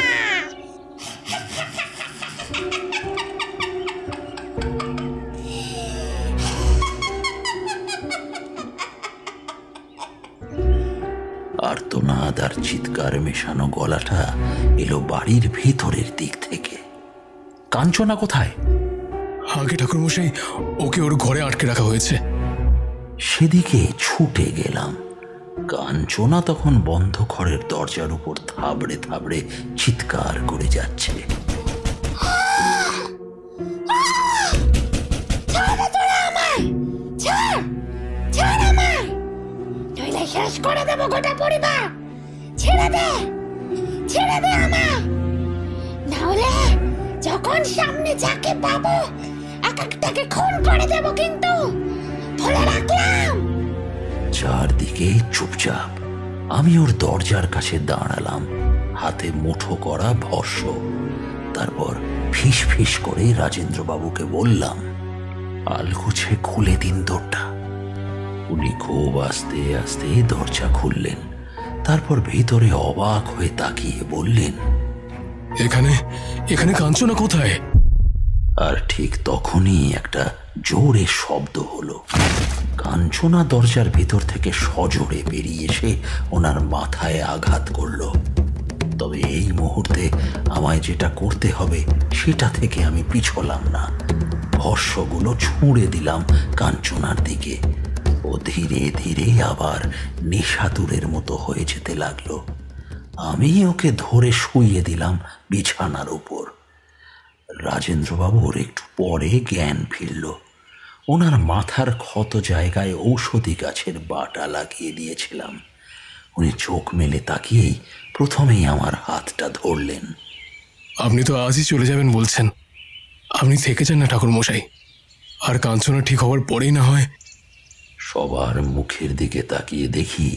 আর্তনাদ আর চিৎকার মেশানো গলাটা এলো বাড়ির ভিতরের দিক থেকে। কাঞ্চনা কোথায়? আগে ঠাকুর মশাই, ওকে ওর ঘরে আটকে রাখা হয়েছে। সেদিকে ছুটে গেলাম। কাঞ্চনা তখন বন্ধ ঘরের দরজার উপর থাবড়ে থাবড়ে চিৎকার করে যাচ্ছে। শেষ করে দেবো গোটা পরিবার। ছেড়ে দে, ছেড়ে দে আমায়, নাহলে যখন সামনে যাকে পাবো এক একটাকে খুন করে দেবো কিন্তু, বলে রাখলাম। চারদিকে চুপচাপ। আমি ওর দরজার কাছে দাঁড়ালাম, হাতে মুঠো করা ভস্য। তারপর ফিস ফিস করে রাজেন্দ্রবাবুকে বললাম, আলগুছে খুলে দিন দরজা। উনি খুব আস্তে আস্তে দরজা খুললেন। তারপর ভিতরে অবাক হয়ে তাকিয়ে বললেন, এখানে এখানে কাঞ্চনা কোথায়? আর ঠিক তখনই একটা জোরে শব্দ হলো। কাঞ্চনা দরজার ভিতর থেকে সজোরে বেরিয়ে এসে ওনার মাথায় আঘাত করলো। তবে এই মুহূর্তে আমায় যেটা করতে হবে সেটা থেকে আমি পিছলাম না। ভস্যগুলো ছুঁড়ে দিলাম কাঞ্চনার দিকে। ও ধীরে ধীরে আবার নেশাতুরের মতো হয়ে যেতে লাগলো। আমি ওকে ধরে শুইয়ে দিলাম বিছানার উপর। রাজেন্দ্রবাবুর একটু পরে জ্ঞান ফিরল। ওনার মাথার ক্ষত জায়গায় ঔষধি গাছের বাটা লাগিয়ে দিয়েছিলাম। উনি চোখ মেলে তাকিয়েই প্রথমেই আমার হাতটা ধরলেন। আপনি তো আজই চলে যাবেন বলছেন, আপনি থেকে যান না ঠাকুর মশাই। আর কাঞ্চনা ঠিক হওয়ার পরেই না হয়। সবার মুখের দিকে তাকিয়ে দেখি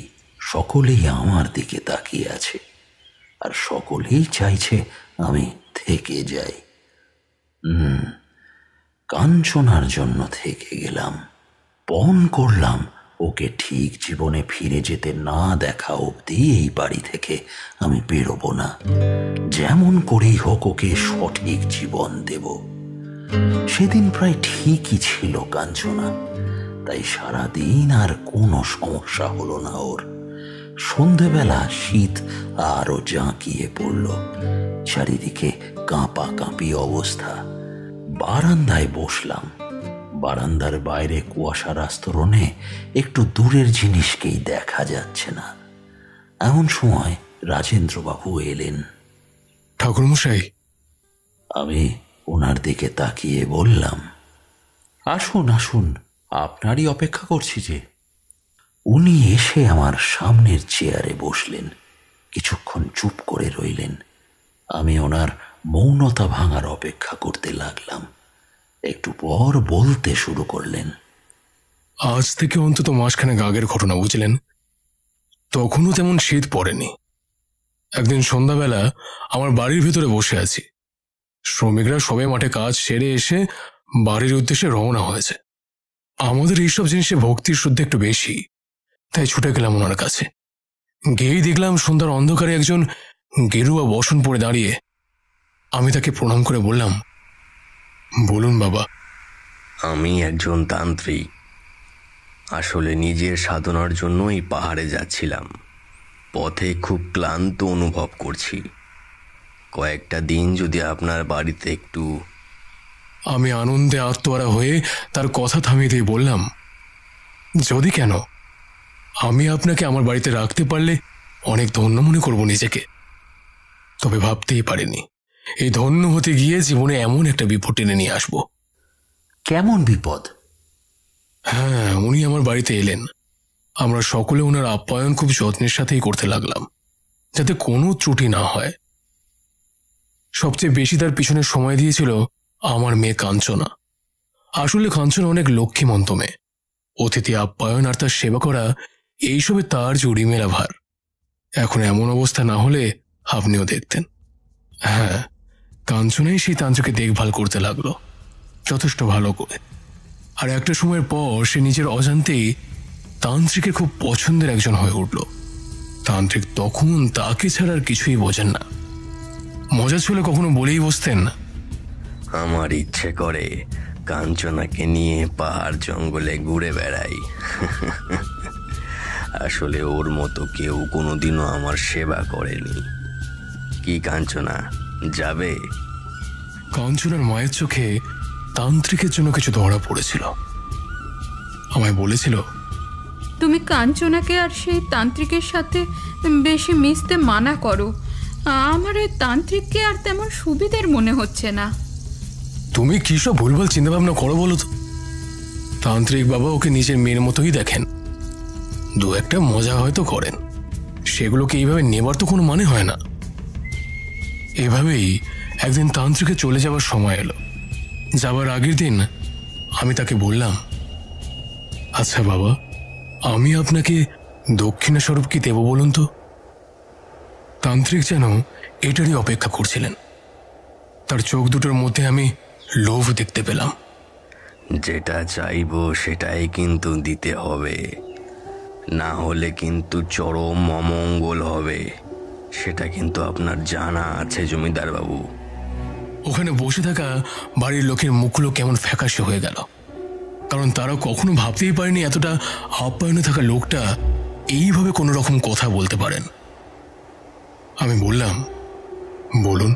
সকলেই আমার দিকে তাকিয়ে আছে। আর সকলেই চাইছে আমি থেকে যাই। কাঞ্চনার জন্য থেকে গেলাম। পণ করলাম ওকে ঠিক জীবনে ফিরে যেতে না দেখা অবধি এই বাড়ি থেকে আমি বেরোবো না। যেমন করেই হোক ওকে সঠিক জীবন দেব। সেদিন প্রায় ঠিকই ছিল কাঞ্চনা, তাই সারাদিন আর কোনো সমস্যা হলো না ওর। সন্ধেবেলা শীত আরো জাঁকিয়ে পড়ল, চারিদিকে কাঁপা কাঁপি অবস্থা। বারান্দায় বসলাম। বারান্দার বাইরে কুয়াশার আস্তরণে একটু দূরের জিনিসকেই দেখা যাচ্ছে না। এমন সময় রাজেন্দ্রবাবু এলেন। ঠাকুরমশাই, আমি ওনার দিকে তাকিয়ে বললাম, আসুন আসুন, আপনারই অপেক্ষা করছি যে। উনি এসে আমার সামনের চেয়ারে বসলেন। কিছুক্ষণ চুপ করে রইলেন। আমি ওনার মৌনতা ভাঙার অপেক্ষা করতে লাগলাম। একটু পর বলতে শুরু করলেন, আজ থেকে অন্তত মাসখানেক আগের ঘটনা, বুঝলেন? তখনও তেমন শীত পড়েনি। একদিন সন্ধ্যাবেলা আমার বাড়ির ভেতরে বসে আছি। শ্রমিকরা সবে মাঠে কাজ সেরে এসে বাড়ির উদ্দেশ্যে রওনা হয়েছে। আমাদের এইসব জিনিসে ভক্তির শ্রদ্ধা একটু বেশি, তাই ছুটে গেলাম ওনার কাছে। গিয়েই দেখলাম সন্ধ্যার অন্ধকারে একজন গেরুয়া বসন পরে দাঁড়িয়ে। আমি তাকে প্রণাম করে বললাম, বলুন বাবা। আমি একজন তান্ত্রিক। আসলে নিজের সাধনার জন্যই পাহাড়ে যাচ্ছিলাম। পথে খুব ক্লান্ত অনুভব করছি। কয়েকটা দিন যদি আপনার বাড়িতে একটু। আমি আনন্দে আত্মহারা হয়ে তার কথা থামিয়ে দিয়ে বললাম, যদি কেন, আমি আপনাকে আমার বাড়িতে রাখতে পারলে অনেক ধন্য মনে করব নিজেকে। তবে ভাবতেই পারিনি এই ধন্য হতে গিয়ে জীবনে এমন একটা বিপদ টেনে নিয়ে আসব। কেমন বিপদ? হ্যাঁ, উনি আমার বাড়িতে এলেন। আমরা সকলে ওনার আপ্যায়ন খুব যত্নের সাথেই করতে লাগলাম, যাতে কোনো ত্রুটি না হয়। সবচেয়ে বেশি তার পিছনে সময় দিয়েছিল আমার মেয়ে কাঞ্চনা। আসলে কাঞ্চনা অনেক লক্ষ্মীমন্ত মেয়ে। অতিথি আপ্যায়ন আর তার সেবা করা এইসবে তার জুড়ি মেলা ভার। এখন এমন অবস্থা না হলে আপনিও দেখতেন। হ্যাঁ, কাঞ্চনাই সেই তান্ত্রিককে দেখভাল করতে লাগলো যথেষ্ট ভালো করে। আর একটা সময়ের পর সে নিজের অজান্তেই তান্ত্রিকের খুব পছন্দের একজন হয়ে উঠল। তান্ত্রিক তখন তাকে ছাড়া আর কিছুই বোঝেন না। মজা ছিল কখনো বলেই বসতেন, আমার ইচ্ছে করে কাঞ্চনাকে নিয়ে পাহাড় জঙ্গলে ঘুরে বেড়াই। আসলে ওর মতো কেউ কোনোদিনও আমার সেবা করেনি। কি কাঞ্চনা, যাবে? কাঞ্চনার মায়ের চোখে তান্ত্রিকের জন্য কিছু ধরা পড়েছিল। আমায় বলেছিল, তুমি কাঞ্চনাকে আর সেই তান্ত্রিকের সাথে বেশি মিশতে মানা করো। আমার ওই তান্ত্রিককে আর তেমন সুবিধের মনে হচ্ছে না। তুমি কি সব ভুলভাল চিন্তাভাবনা করো বলো তো? তান্ত্রিক বাবা ওকে নিজের মেয়ের মতোই দেখেন। দু একটা মজা হয়তো করেন, সেগুলোকে এইভাবে নেবার তো কোনো মানে হয় না। এভাবেই একদিন তান্ত্রিকে চলে যাবার সময় এলো। যাবার আগের দিন আমি তাকে বললাম, আচ্ছা বাবা, আমি আপনাকে দক্ষিণা স্বরূপ কি দেব বলুন তো? তান্ত্রিক যেন এটারই অপেক্ষা করছিলেন। তার চোখ দুটোর মধ্যে আমি লোভ দেখতে পেলাম। যেটা চাইবো সেটাই কিন্তু দিতে হবে, না হলে কিন্তু চরম অমঙ্গল হবে। সেটা কিন্তু আপনার জানা আছে জমিদার বাবু। ওখানে বসে থাকা বাড়ির লোকের মুখগুলো কেমন ফ্যাকাশে হয়ে গেল, কারণ তারা কখনো ভাবতেই পারেনি এতটা আপ্যায়নে থাকা লোকটা এইভাবে কোনো রকম কথা বলতে পারেন। আমি বললাম, বলুন,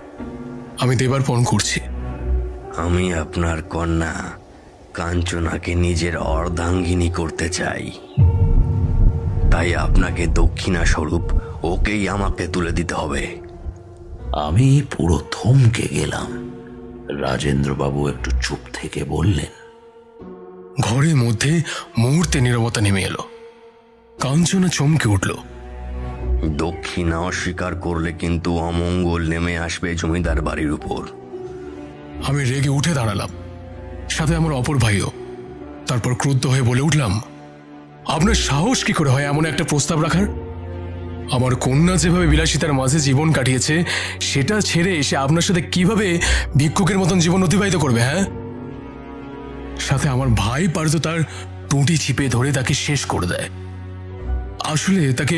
আমি দেবার পণ করছি। আমি আপনার কন্যা কাঞ্চনাকে নিজের অর্ধাঙ্গিনী করতে চাই, তাই আপনাকে দক্ষিণা স্বরূপ ওকেই আমাকে তুলে দিতে হবে। আমি পুরো থমকে গেলাম। রাজেন্দ্রবাবু একটু চুপ থেকে বললেন, ঘরের মধ্যে মুহূর্তে নীরবতা নেমে এলো। কাঞ্চনা চমকে উঠল। দক্ষিণা অস্বীকার করলে কিন্তু অমঙ্গল নেমে আসবে জমিদার বাড়ির উপর। আমি রেগে উঠে দাঁড়ালাম, সাথে আমার অপর ভাইও। তারপর ক্রুদ্ধ হয়ে বলে উঠলাম, আপনার সাহস কি করে হয় এমন একটা প্রস্তাব রাখার? আমার কন্যা যেভাবে বিলাসিতার মাঝে জীবন কাটিয়েছে সেটা ছেড়ে এসে আপনার সাথে কিভাবে ভিক্ষুকের মতন জীবন অতিবাহিত করবে? হ্যাঁ, সাথে আমার ভাই পারতো তার টুটি চিপে ধরে তাকে শেষ করে দেয়। আসলে তাকে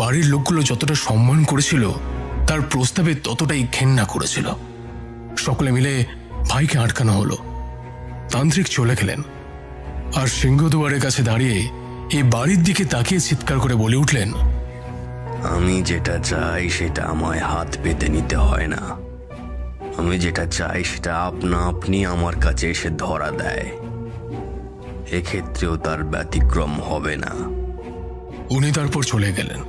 বাড়ির লোকগুলো যতটা সম্মান করেছিল তার প্রস্তাবে ততটাই ঘেন্না করেছিল। সকলে মিলে ভাইকে আটকানো হলো। তান্ত্রিক চলে গেলেন আর সিংহদুয়ারের কাছে দাঁড়িয়ে এই বাড়ির দিকে তাকিয়ে চিৎকার করে বলে উঠলেন, আমি যেটা চাই সেটা আমায় হাত পেতে নিতে হয় না। আমি যেটা চাই সেটা আপনা আপনি আমার কাছে এসে ধরা দেয়। এক্ষেত্রেও তার ব্যতিক্রম হবে না। উনি তারপর চলে গেলেন।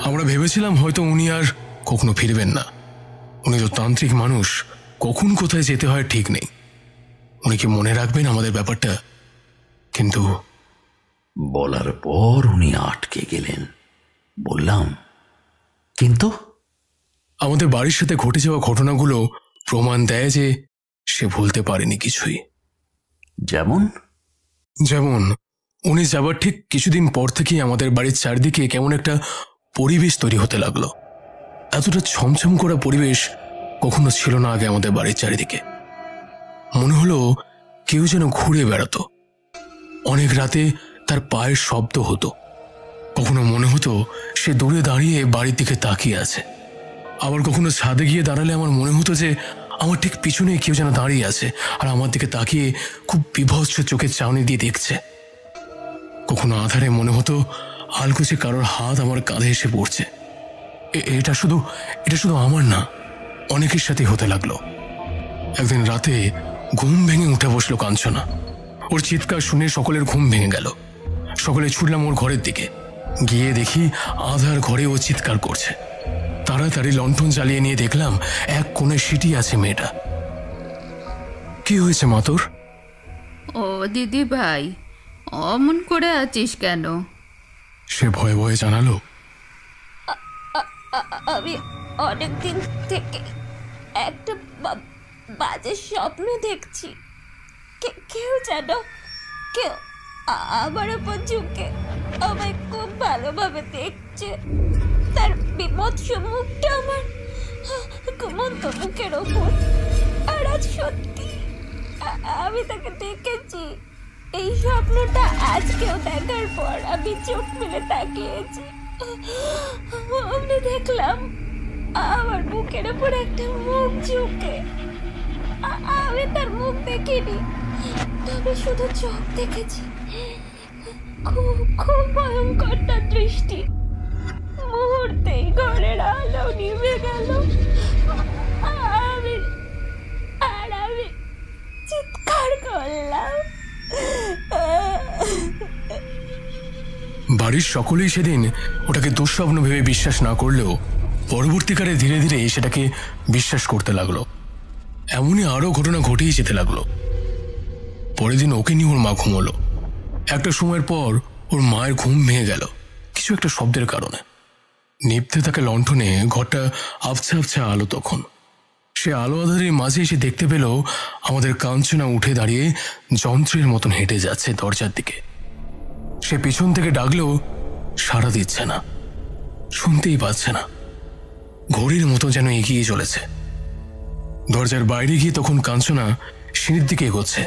আমরা ভেবেছিলাম হয়তো উনি আর কখনো ফিরবেন না। উনি তো তান্ত্রিক মানুষ, কখন কোথায় যেতে হয় ঠিক নেই। উনি কি মনে রাখবেন আমাদের ব্যাপারটা? কিন্তু বলার পর উনি আটকে গেলেন। বললাম, কিন্তু আমাদের বাড়ির সাথে ঘটে যাওয়া ঘটনাগুলো প্রমাণ দেয় যে সে ভুলতে পারেনি কিছুই। যেমন উনি যাবার ঠিক কিছুদিন পর থেকেই আমাদের বাড়ির চারদিকে কেমন একটা পরিবেশ তৈরি হতে লাগলো। এতটা ছমছম করা পরিবেশ কখনো ছিল না আগে আমাদের বাড়ির চারিদিকে। মনে হলো কেউ যেন ঘুরে বেড়াতো। অনেক রাতে তার পায়ের শব্দ হতো। কখনো মনে হতো সে দূরে দাঁড়িয়ে বাড়ির দিকে তাকিয়ে আছে। আবার কখনো ছাদে গিয়ে দাঁড়ালে আমার মনে হতো যে আমার ঠিক পিছনে কেউ যেন দাঁড়িয়ে আছে আর আমার দিকে তাকিয়ে খুব বিভৎস চোখের চাউনি দিয়ে দেখছে। কখনো আধারে মনে হতো আলকুচে কারোর হাত আমার কাঁধে এসে পড়ছে। এটা শুধু আমার না, অনেকের সাথে হতে লাগলো। একদিন রাতে ঘুম ভেঙে উঠে বসলো কাঞ্চনা। ওর চিৎকার শুনে সকলের ঘুম ভেঙে গেল। সকলে ছুটলাম ওর ঘরের দিকে। গিয়ে দেখি আধার ঘরে ও চিৎকার করছে। তাড়াতাড়ি লণ্ঠন জ্বালিয়ে নিয়ে দেখলাম এক কোণে সিটি আছে মেয়েটা। কি হয়েছে মা তোর? ও দিদি ভাই, অমন করে আছিস কেন? সে ভয়ে ভয়ে জানালো, আমি অনেকদিন থেকে একটা বাজে স্বপ্ন দেখছি। কেউ আমার উপর ঝুঁকে আমায় খুব ভালোভাবে দেখছে। তার বিমর্ষ মুখটা আমার ঘুমন্ত মুখের ওপর। আর আজ সত্যি আমি তাকে দেখেছি। এই স্বপ্নটা আজকেও দেখার পর আমি চোখ মেলে তাকিয়েছি। আমি দেখলাম আমার বুকের উপর একটা মুখ ঝুঁকে। আমি তার মুখ দেখিনি, তবে শুধু চোখ দেখেছি। খুব ভয়ঙ্কর তার দৃষ্টি। মুহূর্তেই ঘরের আলো নিভে গেল। আমি চিৎকার করলাম। বাড়ির সকলেই সেদিন ওটাকে দুঃস্বপ্ন ভেবে বিশ্বাস না করলেও পরবর্তীকালে ধীরে ধীরে সেটাকে বিশ্বাস করতে লাগলো। এমনই আরো ঘটনা ঘটেই যেতে লাগলো। পরের দিন ওকে নিয়ে ওর মা ঘুমোলো। একটা সময়ের পর ওর মায়ের ঘুম ভেঙে গেল কিছু একটা শব্দের কারণে। নিভতে থাকা লণ্ঠনে ঘরটা আবছা আবছা আলো। তখন সে আলো আধারের মাঝে এসে দেখতে পেল আমাদের কাঞ্চনা উঠে দাঁড়িয়ে যন্ত্রের মতন হেঁটে যাচ্ছে দরজার দিকে। সে পিছন থেকে ডাকলেও সাড়া দিচ্ছে না, শুনতেই পাচ্ছে না। ঘড়ির মতো যেন এগিয়ে চলেছে। দরজার বাইরে গিয়ে তখন কাঞ্চনা সিঁড়ির দিকে এগোচ্ছে।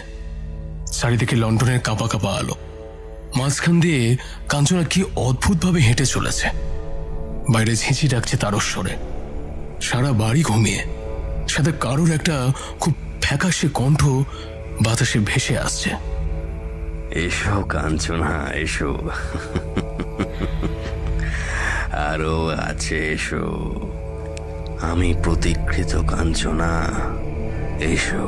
চারিদিকে লণ্ঠনের কাঁপা কাঁপা আলো। মাঝখান দিয়ে কাঞ্চনা কি অদ্ভুতভাবে হেঁটে চলেছে। বাইরে ঝিঁঝি ডাকছে তারস্বরে। সারা বাড়ি ঘুমিয়ে, সাথে কারোর একটা খুব ফ্যাকাশে কণ্ঠ বাতাসে ভেসে আসছে। এসো কাঞ্চনা, এসো। আরো আছে, এসো। আমি প্রতীক্ষিত কাঞ্চনা, এসো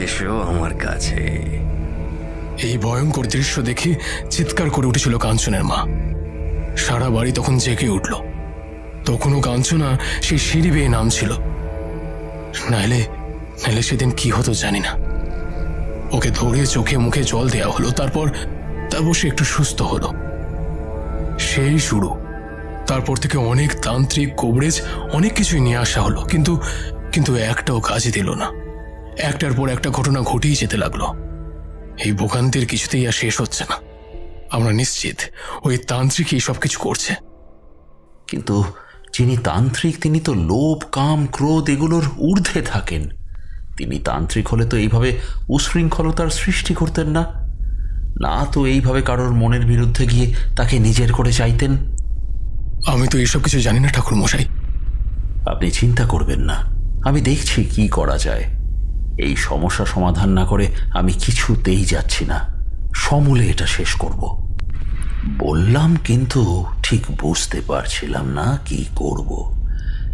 এসো আমার কাছে। এই ভয়ঙ্কর দৃশ্য দেখে চিৎকার করে উঠেছিল কাঞ্চনের মা। সারা বাড়ি তখন জেগে উঠল। তখনও কাঞ্চনা সেই সিঁড়ি বেয়ে নামছিল। নাইলে সেদিন কি হতো জানি না। ওকে ধরে চোখে মুখে জল দেওয়া হলো। তারপর সে একটু সুস্থ হলো। সেই শুরু। তারপর থেকে অনেক তান্ত্রিক কবরেজ অনেক কিছুই নিয়ে আসা হলো, কিন্তু একটাও কাজে দিল না। একটার পর একটা ঘটনা ঘটেই যেতে লাগলো। এই ভোগান্তির কিছুতেই আর শেষ হচ্ছে না। আমরা নিশ্চিত ওই তান্ত্রিক এই সব কিছু করছে। কিন্তু যিনি তান্ত্রিক তিনি তো লোভ, কাম, ক্রোধ এগুলোর ঊর্ধ্বে থাকেন। তিনি তান্ত্রিক হলে তো এইভাবে উশৃঙ্খলতার সৃষ্টি করতেন না, না তো এইভাবে কারোর মনের বিরুদ্ধে গিয়ে তাকে নিজের করে চাইতেন। আমি তো এইসব কিছু জানি না ঠাকুর মশাই। আপনি চিন্তা করবেন না, আমি দেখছি কি করা যায়। এই সমস্যা সমাধান না করে আমি কিছুতেই যাচ্ছি না, সমূলে এটা শেষ করব। বললাম, কিন্তু ঠিক বুঝতে পারছিলাম না কি করব।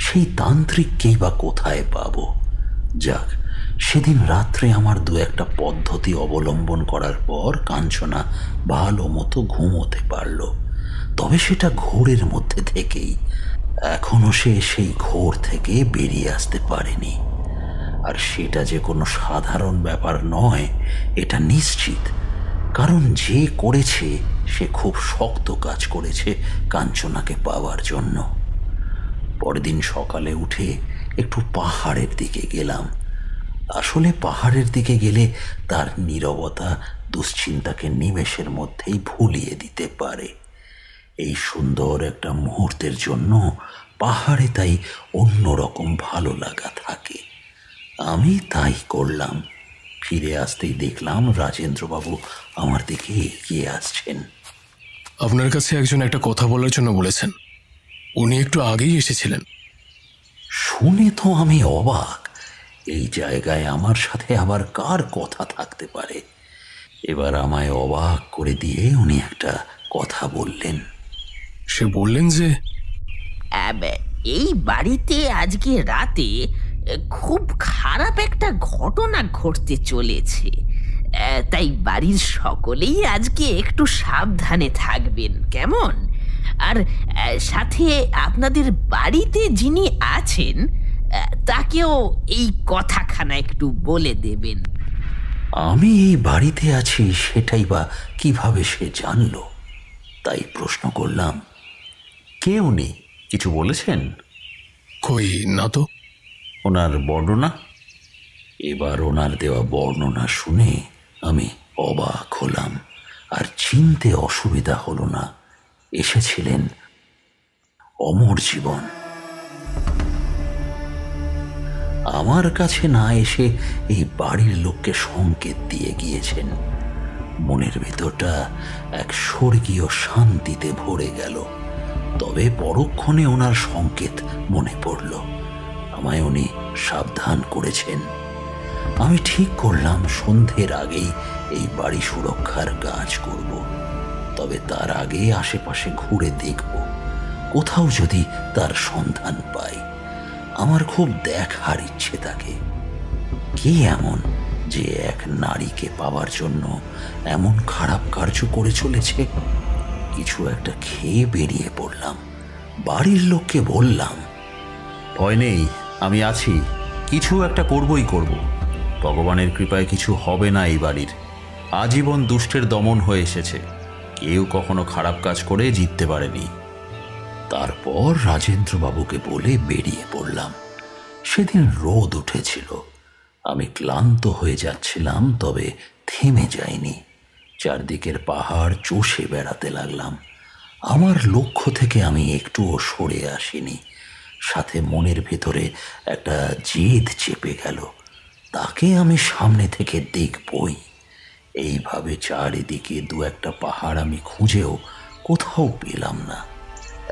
সেই তান্ত্রিককেই বা কোথায় পাবো? যাক, সেদিন রাত্রে আমার দু একটা পদ্ধতি অবলম্বন করার পর কাঞ্চনা ভালো মতো ঘুমোতে পারল, তবে সেটা ঘোরের মধ্যে থেকেই। এখনো সে সেই ঘোর থেকে বেরিয়ে আসতে পারেনি। আর সেটা যে কোনো সাধারণ ব্যাপার নয় এটা নিশ্চিত, কারণ যে করেছে সে খুব শক্ত কাজ করেছে কাঞ্চনাকে পাওয়ার জন্য। পরদিন সকালে উঠে একটু পাহাড়ের দিকে গেলাম। আসলে পাহাড়ের দিকে গেলে তার নীরবতা দুশ্চিন্তাকে নিমেষের মধ্যেই ভুলিয়ে দিতে পারে। এই সুন্দর একটা মুহূর্তের জন্য পাহাড়ে তাই অন্যরকম ভালো লাগা থাকে। আমি তাই করলাম। ফিরে আসতেই দেখলাম রাজেন্দ্রবাবু আমার দিকে এগিয়ে আসছেন। আপনার কাছে একজন একটা কথা বলার জন্য বলেছেন। উনি একটু আগেই এসেছিলেন। শুনে তো আমি অবাক। এই জায়গায় আমার সাথে আবার কার কথা থাকতে পারে? এবার আমায় অবাক করে দিয়ে উনি একটা কথা বললেন। সে বললেন যে এই বাড়িতে আজকে রাতে খুব খারাপ একটা ঘটনা ঘটতে চলেছে, তাই বাড়ির সকলেই আজকে একটু সাবধানে থাকবেন, কেমন? আর সাথে আপনাদের বাড়িতে যিনি আছেন তাকেও এই কথাখানা একটু বলে দেবেন। আমি এই বাড়িতে আছি সেটাই বা কিভাবে সে জানলো? তাই প্রশ্ন করলাম, কে উনি? কিছু বলেছেন? কই না তো। ওনার বর্ণনা? এবার ওনার দেওয়া বর্ণনা শুনে আমি অবাক হলাম। আর চিনতে অসুবিধা হলো না, এসেছিলেন অমর জীবন। আমার কাছে না এসে এই বাড়ির লোককে সংকেত দিয়ে গিয়েছেন। মনের ভেতরটা এক স্বর্গীয় শান্তিতে ভরে গেল। তবে পরক্ষণে ওনার সংকেত মনে পড়ল। আমায় উনি সাবধান করেছেন। আমি ঠিক করলাম সন্ধ্যের আগেই এই বাড়ি সুরক্ষার কাজ করব। তবে তার আগে আশেপাশে ঘুরে দেখব, কোথাও যদি তার সন্ধান পাই। আমার খুব দেখার ইচ্ছে থাকে, কে এমন যে এক নারীকে পাওয়ার জন্য এমন খারাপ কার্য করে চলেছে। কিছু একটা খেয়ে বেরিয়ে পড়লাম। বাড়ির লোককে বললাম, ভয় নেই, আমি আছি, কিছু একটা করবই করব। ভগবানের কৃপায় কিছু হবে না এই বাড়ির। আজীবন দুষ্টের দমন হয়ে এসেছে, কেউ কখনো খারাপ কাজ করে জিততে পারেনি। তারপর রাজেন্দ্রবাবুকে বলে বেরিয়ে পড়লাম। সেদিন রোদ উঠেছিল। আমি ক্লান্ত হয়ে যাচ্ছিলাম, তবে থেমে যাইনি। চারদিকের পাহাড় চষে বেড়াতে লাগলাম। আমার লক্ষ্য থেকে আমি একটুও সরে আসিনি। সাথে মনের ভেতরে একটা জেদ চেপে গেল, তাকে আমি সামনে থেকে দেখবই। এইভাবে চারিদিকে দু একটা পাহাড় আমি খুঁজেও কোথাও পেলাম না।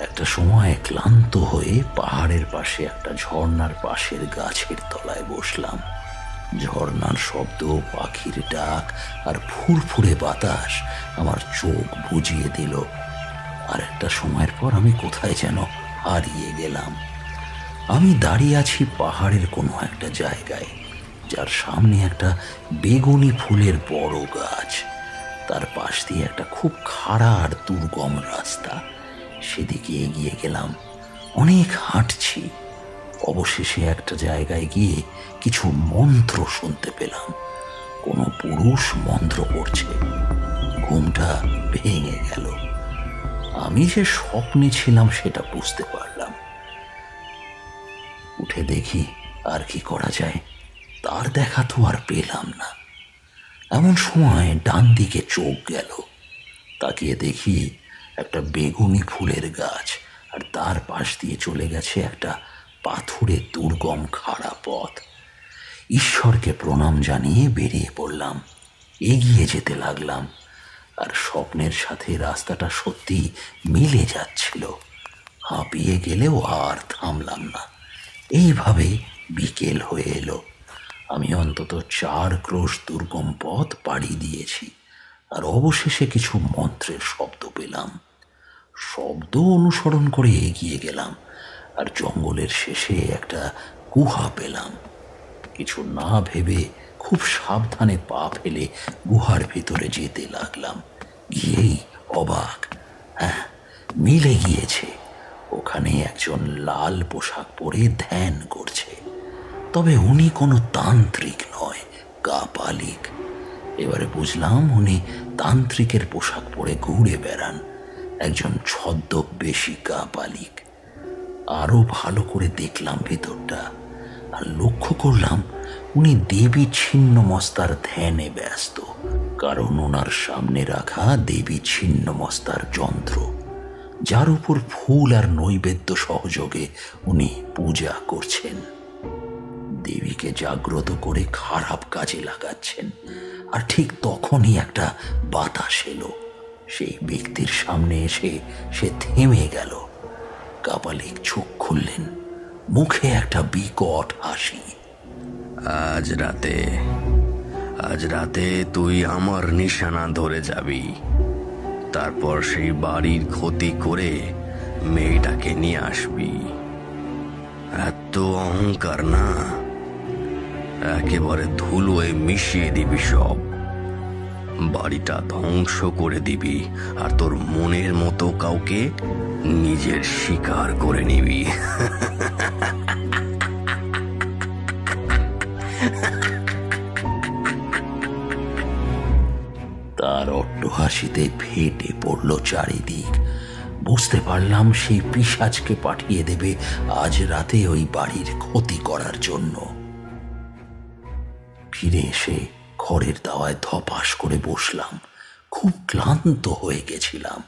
একটা সময় ক্লান্ত হয়ে পাহাড়ের পাশে একটা ঝর্ণার পাশের গাছের তলায় বসলাম। ঝর্ণার শব্দ, পাখির ডাক আর ফুরফুরে বাতাস আমার চোখ বুজিয়ে দিল। আর একটা সময়ের পর আমি কোথায় যেন হারিয়ে গেলাম। আমি দাঁড়িয়ে আছি পাহাড়ের কোনো একটা জায়গায়, যার সামনে একটা বেগুনি ফুলের বড় গাছ। তার পাশ দিয়ে একটা খুব খাড়া আর দুর্গম রাস্তা। সেদিকে এগিয়ে গেলাম। অনেক হাঁটছি। অবশেষে একটা জায়গায় গিয়ে কিছু মন্ত্র শুনতে পেলাম। কোনো পুরুষ মন্ত্র পড়ছে। ঘুমটা ভেঙে গেল। আমি যে স্বপ্নে ছিলাম সেটা বুঝতে পারলাম। উঠে দেখি আর কি করা যায়। তার দেখা তো আর পেলাম না। এমন সময় ডান দিকে চোখ গেল। তাকিয়ে দেখি একটা বেগুনি ফুলের গাছ আর তার পাশ দিয়ে চলে গেছে একটা পাথুরে দুর্গম খাড়া পথ। ঈশ্বরকে প্রণাম জানিয়ে বেরিয়ে পড়লাম, এগিয়ে যেতে লাগলাম। আর স্বপ্নের সাথে রাস্তাটা সত্যি মিলে যাচ্ছিল। হাঁপিয়ে গেলেও আর থামলাম না। এইভাবে বিকেল হয়ে এলো। আমি অন্তত 4 ক্রোশ দুর্গম পথ পাড়ি দিয়েছি। আর অবশেষে কিছু মন্ত্রের শব্দ পেলাম। শব্দ অনুসরণ করে এগিয়ে গেলাম, আর জঙ্গলের শেষে একটা গুহা পেলাম। কিছু না ভেবে খুব সাবধানে পা ফেলে গুহার ভিতরে যেতে লাগলাম। গিয়েই অবাক, হ্যাঁ, মিলে গিয়েছে। ওখানে একজন লাল পোশাক পরে ধ্যান করছে। তবে উনি কোনো তান্ত্রিক নয়, কাপালিক। এবারে বুঝলাম উনি তান্ত্রিকের পোশাক পরে ঘুরে বেড়ান, একজন ছদ্মবেশী কাপালিক। আরো ভালো করে দেখলাম ভেতরটা, আর লক্ষ্য করলাম উনি দেবী ছিন্নমস্তার ধ্যানে ব্যস্ত। কারণ ওনার সামনে রাখা দেবী ছিন্নমস্তার যন্ত্র, যার উপর ফুল আর নৈবেদ্য সহযোগে উনি পূজা করছেন। দেবীকে জাগ্রত করে খারাপ কাজে লাগাচ্ছেন। আর ঠিক তখনই একটা বাতাস এলো। সেই ব্যক্তির সামনে এসে সে থেমে গেল। কাপালিক চোখ খুললেন, মুখে একটা বিকট হাসি। আজ রাতে তুই আমার নিশানা ধরে যাবি। তারপর সেই বাড়ির ক্ষতি করে মেয়েটাকে নিয়ে আসবি। এত অহংকার না, একেবারে ধুলোয় মিশিয়ে দিবি সব। বাড়িটা ধ্বংস করে দিবি, আর তোর মনের মতো কাউকে নিজের শিকার করে নিবি। তার অট্টহাসিতে ফেটে পড়ল চারিদিক। বুঝতে পারলাম সেই পিশাচকে পাঠিয়ে দেবে আজ রাতে ওই বাড়ির ক্ষতি করার জন্য। ফিরে এসে ঘরের দাওয়ায় ধপাস করে বসলাম। খুব ক্লান্ত হয়ে গেছিলাম।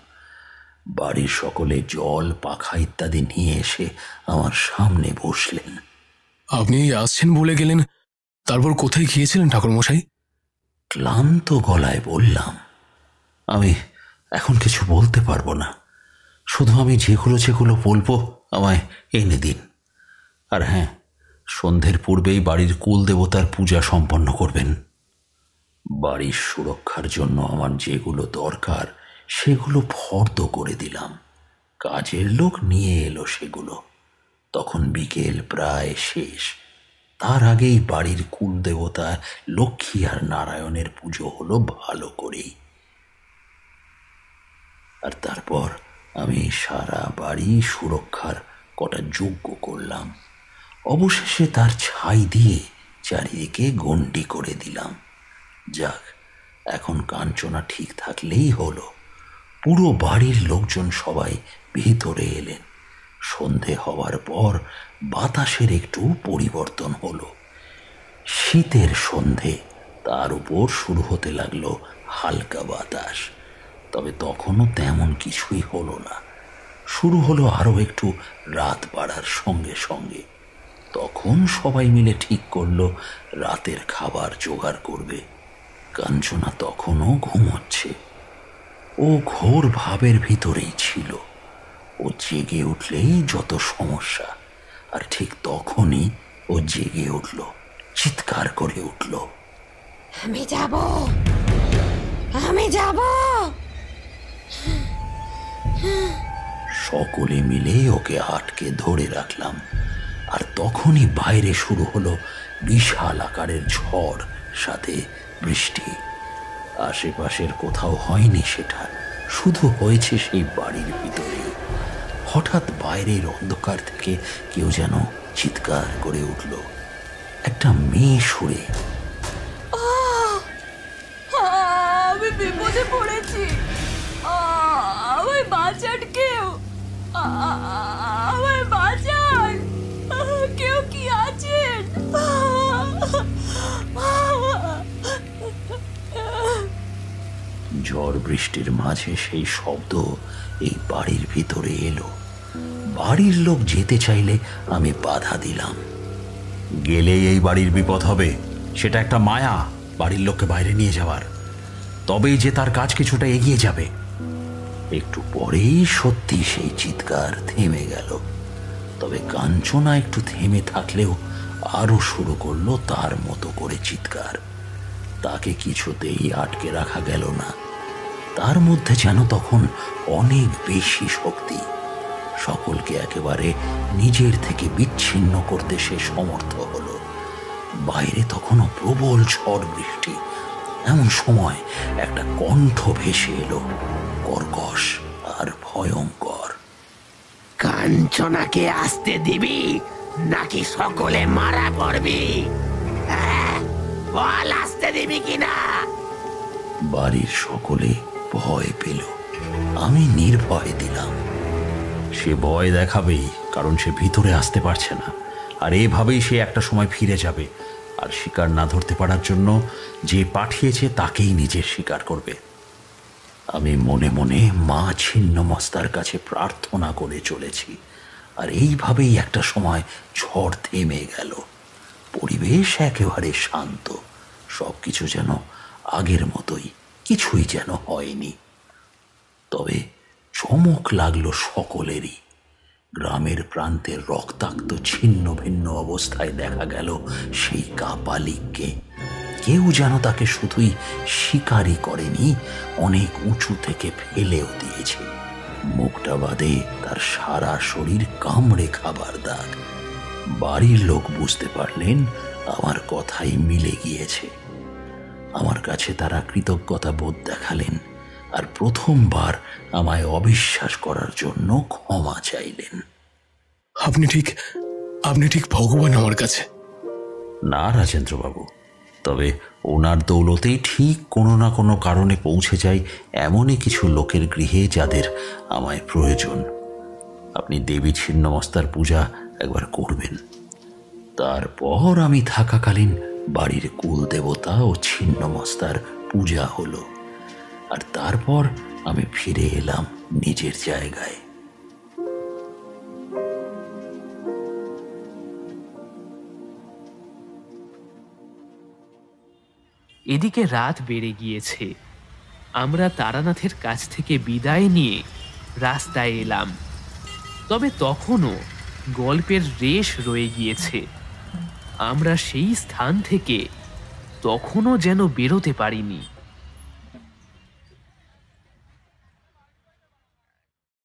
বাড়ির সকলে জল, পাখা ইত্যাদি নিয়ে এসে আমার সামনে বসলেন। আপনি আসছেন বলে গেলেন, তারপর কোথায় গিয়েছিলেন ঠাকুরমশাই? ক্লান্ত গলায় বললাম, আমি এখন কিছু বলতে পারবো না। শুধু আমি যেগুলো বলবো আমায় এনে দিন। আর হ্যাঁ, সন্ধ্যের পূর্বেই বাড়ির কুল দেবতার পূজা সম্পন্ন করবেন। বাড়ির সুরক্ষার জন্য আমার যেগুলো দরকার সেগুলো ফর্দ করে দিলাম। কাজের লোক নিয়ে এলো সেগুলো। তখন বিকেল প্রায় শেষ। তার আগেই বাড়ির কুল দেবতা লক্ষ্মী আর নারায়ণের পুজো হলো ভালো করেই। আর তারপর আমি সারা বাড়ি সুরক্ষার কটা যজ্ঞ করলাম। অবশেষে তার ছাই দিয়ে চারিদিকে গণ্ডি করে দিলাম। যাক, এখন কাঞ্চনা ঠিক থাকলেই হলো। পুরো বাড়ির লোকজন সবাই ভিতরে এলেন। সন্ধে হওয়ার পর বাতাসের একটু পরিবর্তন হলো। শীতের সন্ধে, তার উপর শুরু হতে লাগলো হালকা বাতাস। তবে তখনও তেমন কিছুই হলো না। শুরু হলো আরো একটু রাত বাড়ার সঙ্গে সঙ্গে। তখন সবাই মিলে ঠিক করলো রাতের খাবার জোগাড় করবে। কাঞ্চনা তখনও ঘুমোচ্ছে। ও ঘোর ভাবের ভিতরেই ছিল। ও জেগে উঠলেই যত সমস্যা। আর ঠিক তখনই ও জেগে উঠল, চিৎকার করে উঠল, আমি যাব, আমি যাব। সকলে মিলে ওকে আটকে ধরে রাখলাম। আর তখনই বাইরে শুরু হলো বিশাল আকারের ঝড়, সাথে বৃষ্টি। আশেপাশের কোথাও হয়নি সেটা, শুধু হয়েছে সেই বাড়ির ভিতরে। হঠাৎ বাইরের অন্ধকার থেকে কেউ যেন চিৎকার করে উঠল, একটা মেয়ে সুরে, আমি বিপদে পড়েছি, আমায় বাঁচান কেউ, আমায় বাঁচান, কেউ কি আছেন? ঝড় বৃষ্টির মাঝে সেই শব্দ এই বাড়ির ভিতরে এলো। বাড়ির লোক যেতে চাইলে আমি বাধা দিলাম। গেলেই এই বাড়ির বিপদ হবে, সেটা একটা মায়া বাড়ির লোককে বাইরে নিয়ে যাওয়ার, তবেই যে তার কাজ কিছুটা এগিয়ে যাবে। একটু পরেই সত্যি সেই চিৎকার থেমে গেল। তবে কাঞ্চনা একটু থেমে থাকলেও আরো শুরু করলো তার মতো করে চিৎকার। তাকে কিছুতেই আটকে রাখা গেল না। তার মধ্যে যেন তখন অনেক বেশি শক্তি। সকলকে একেবারে নিজের থেকে বিচ্ছিন্ন করতে সে সমর্থ হলো। বাইরে তখনও প্রবল ঝড় বৃষ্টি। এমন সময় একটা কণ্ঠ ভেসে এলো, কর্কশ আর ভয়ঙ্কর। কাঞ্চনাকে আসতে দিবি নাকি সকলে মারা পড়বি? বল, আসতে দিবি কিনা? বাড়ির সকলে ভয় পেল। আমি নির্ভয় দিলাম। সে ভয় দেখাবেই, কারণ সে ভিতরে আসতে পারছে না। আর এভাবেই সে একটা সময় ফিরে যাবে, আর শিকার না ধরতে পারার জন্য যে পাঠিয়েছে তাকেই নিজের শিকার করবে। আমি মনে মনে মা ছিন্নমস্তার কাছে প্রার্থনা করে চলেছি। আর এইভাবেই একটা সময় ঝড় থেমে গেল। পরিবেশ একেবারে শান্ত। সবকিছু যেন আগের মতোই, কিছুই যেন হয়নি। তবে চমক লাগলো সকলেরই। গ্রামের প্রান্তের রক্তাক্ত ছিন্ন ভিন্ন অবস্থায় দেখা গেল সেই কাপালিককে। কেউ যেন তাকে শুধুই শিকারই করেনি, অনেক উঁচু থেকে ফেলেও দিয়েছে। মুখটা বাদে তার সারা শরীর কামড়ে খাবার দাগ। বাড়ির লোক বুঝতে পারলেন আমার কথাই মিলে গিয়েছে। আমার কাছে তারা কৃতজ্ঞতা বোধ দেখালেন, আর প্রথমবার আমায় অবিশ্বাস করার জন্য ক্ষমা চাইলেন। আপনি ঠিক ভগবান আমার কাছে। না রাজেন্দ্রবাবু, তবে ওনার দৌলতেই ঠিক কোনো না কোনো কারণে পৌঁছে যায় এমনই কিছু লোকের গৃহে যাদের আমায় প্রয়োজন। আপনি দেবী ছিন্নমস্তার পূজা একবার করবেন। তারপর আমি থাকাকালীন বাড়ির কুল দেবতা ও ছিন্নমস্তার পূজা হলো। আর তারপর আমি ফিরে এলাম নিজের জায়গায়। এদিকে রাত বেড়ে গিয়েছে। আমরা তারানাথের কাছ থেকে বিদায় নিয়ে রাস্তায় এলাম। তবে তখনও গল্পের রেশ রয়ে গিয়েছে। আমরা সেই স্থান থেকে তখনও যেন বেরোতে পারিনি।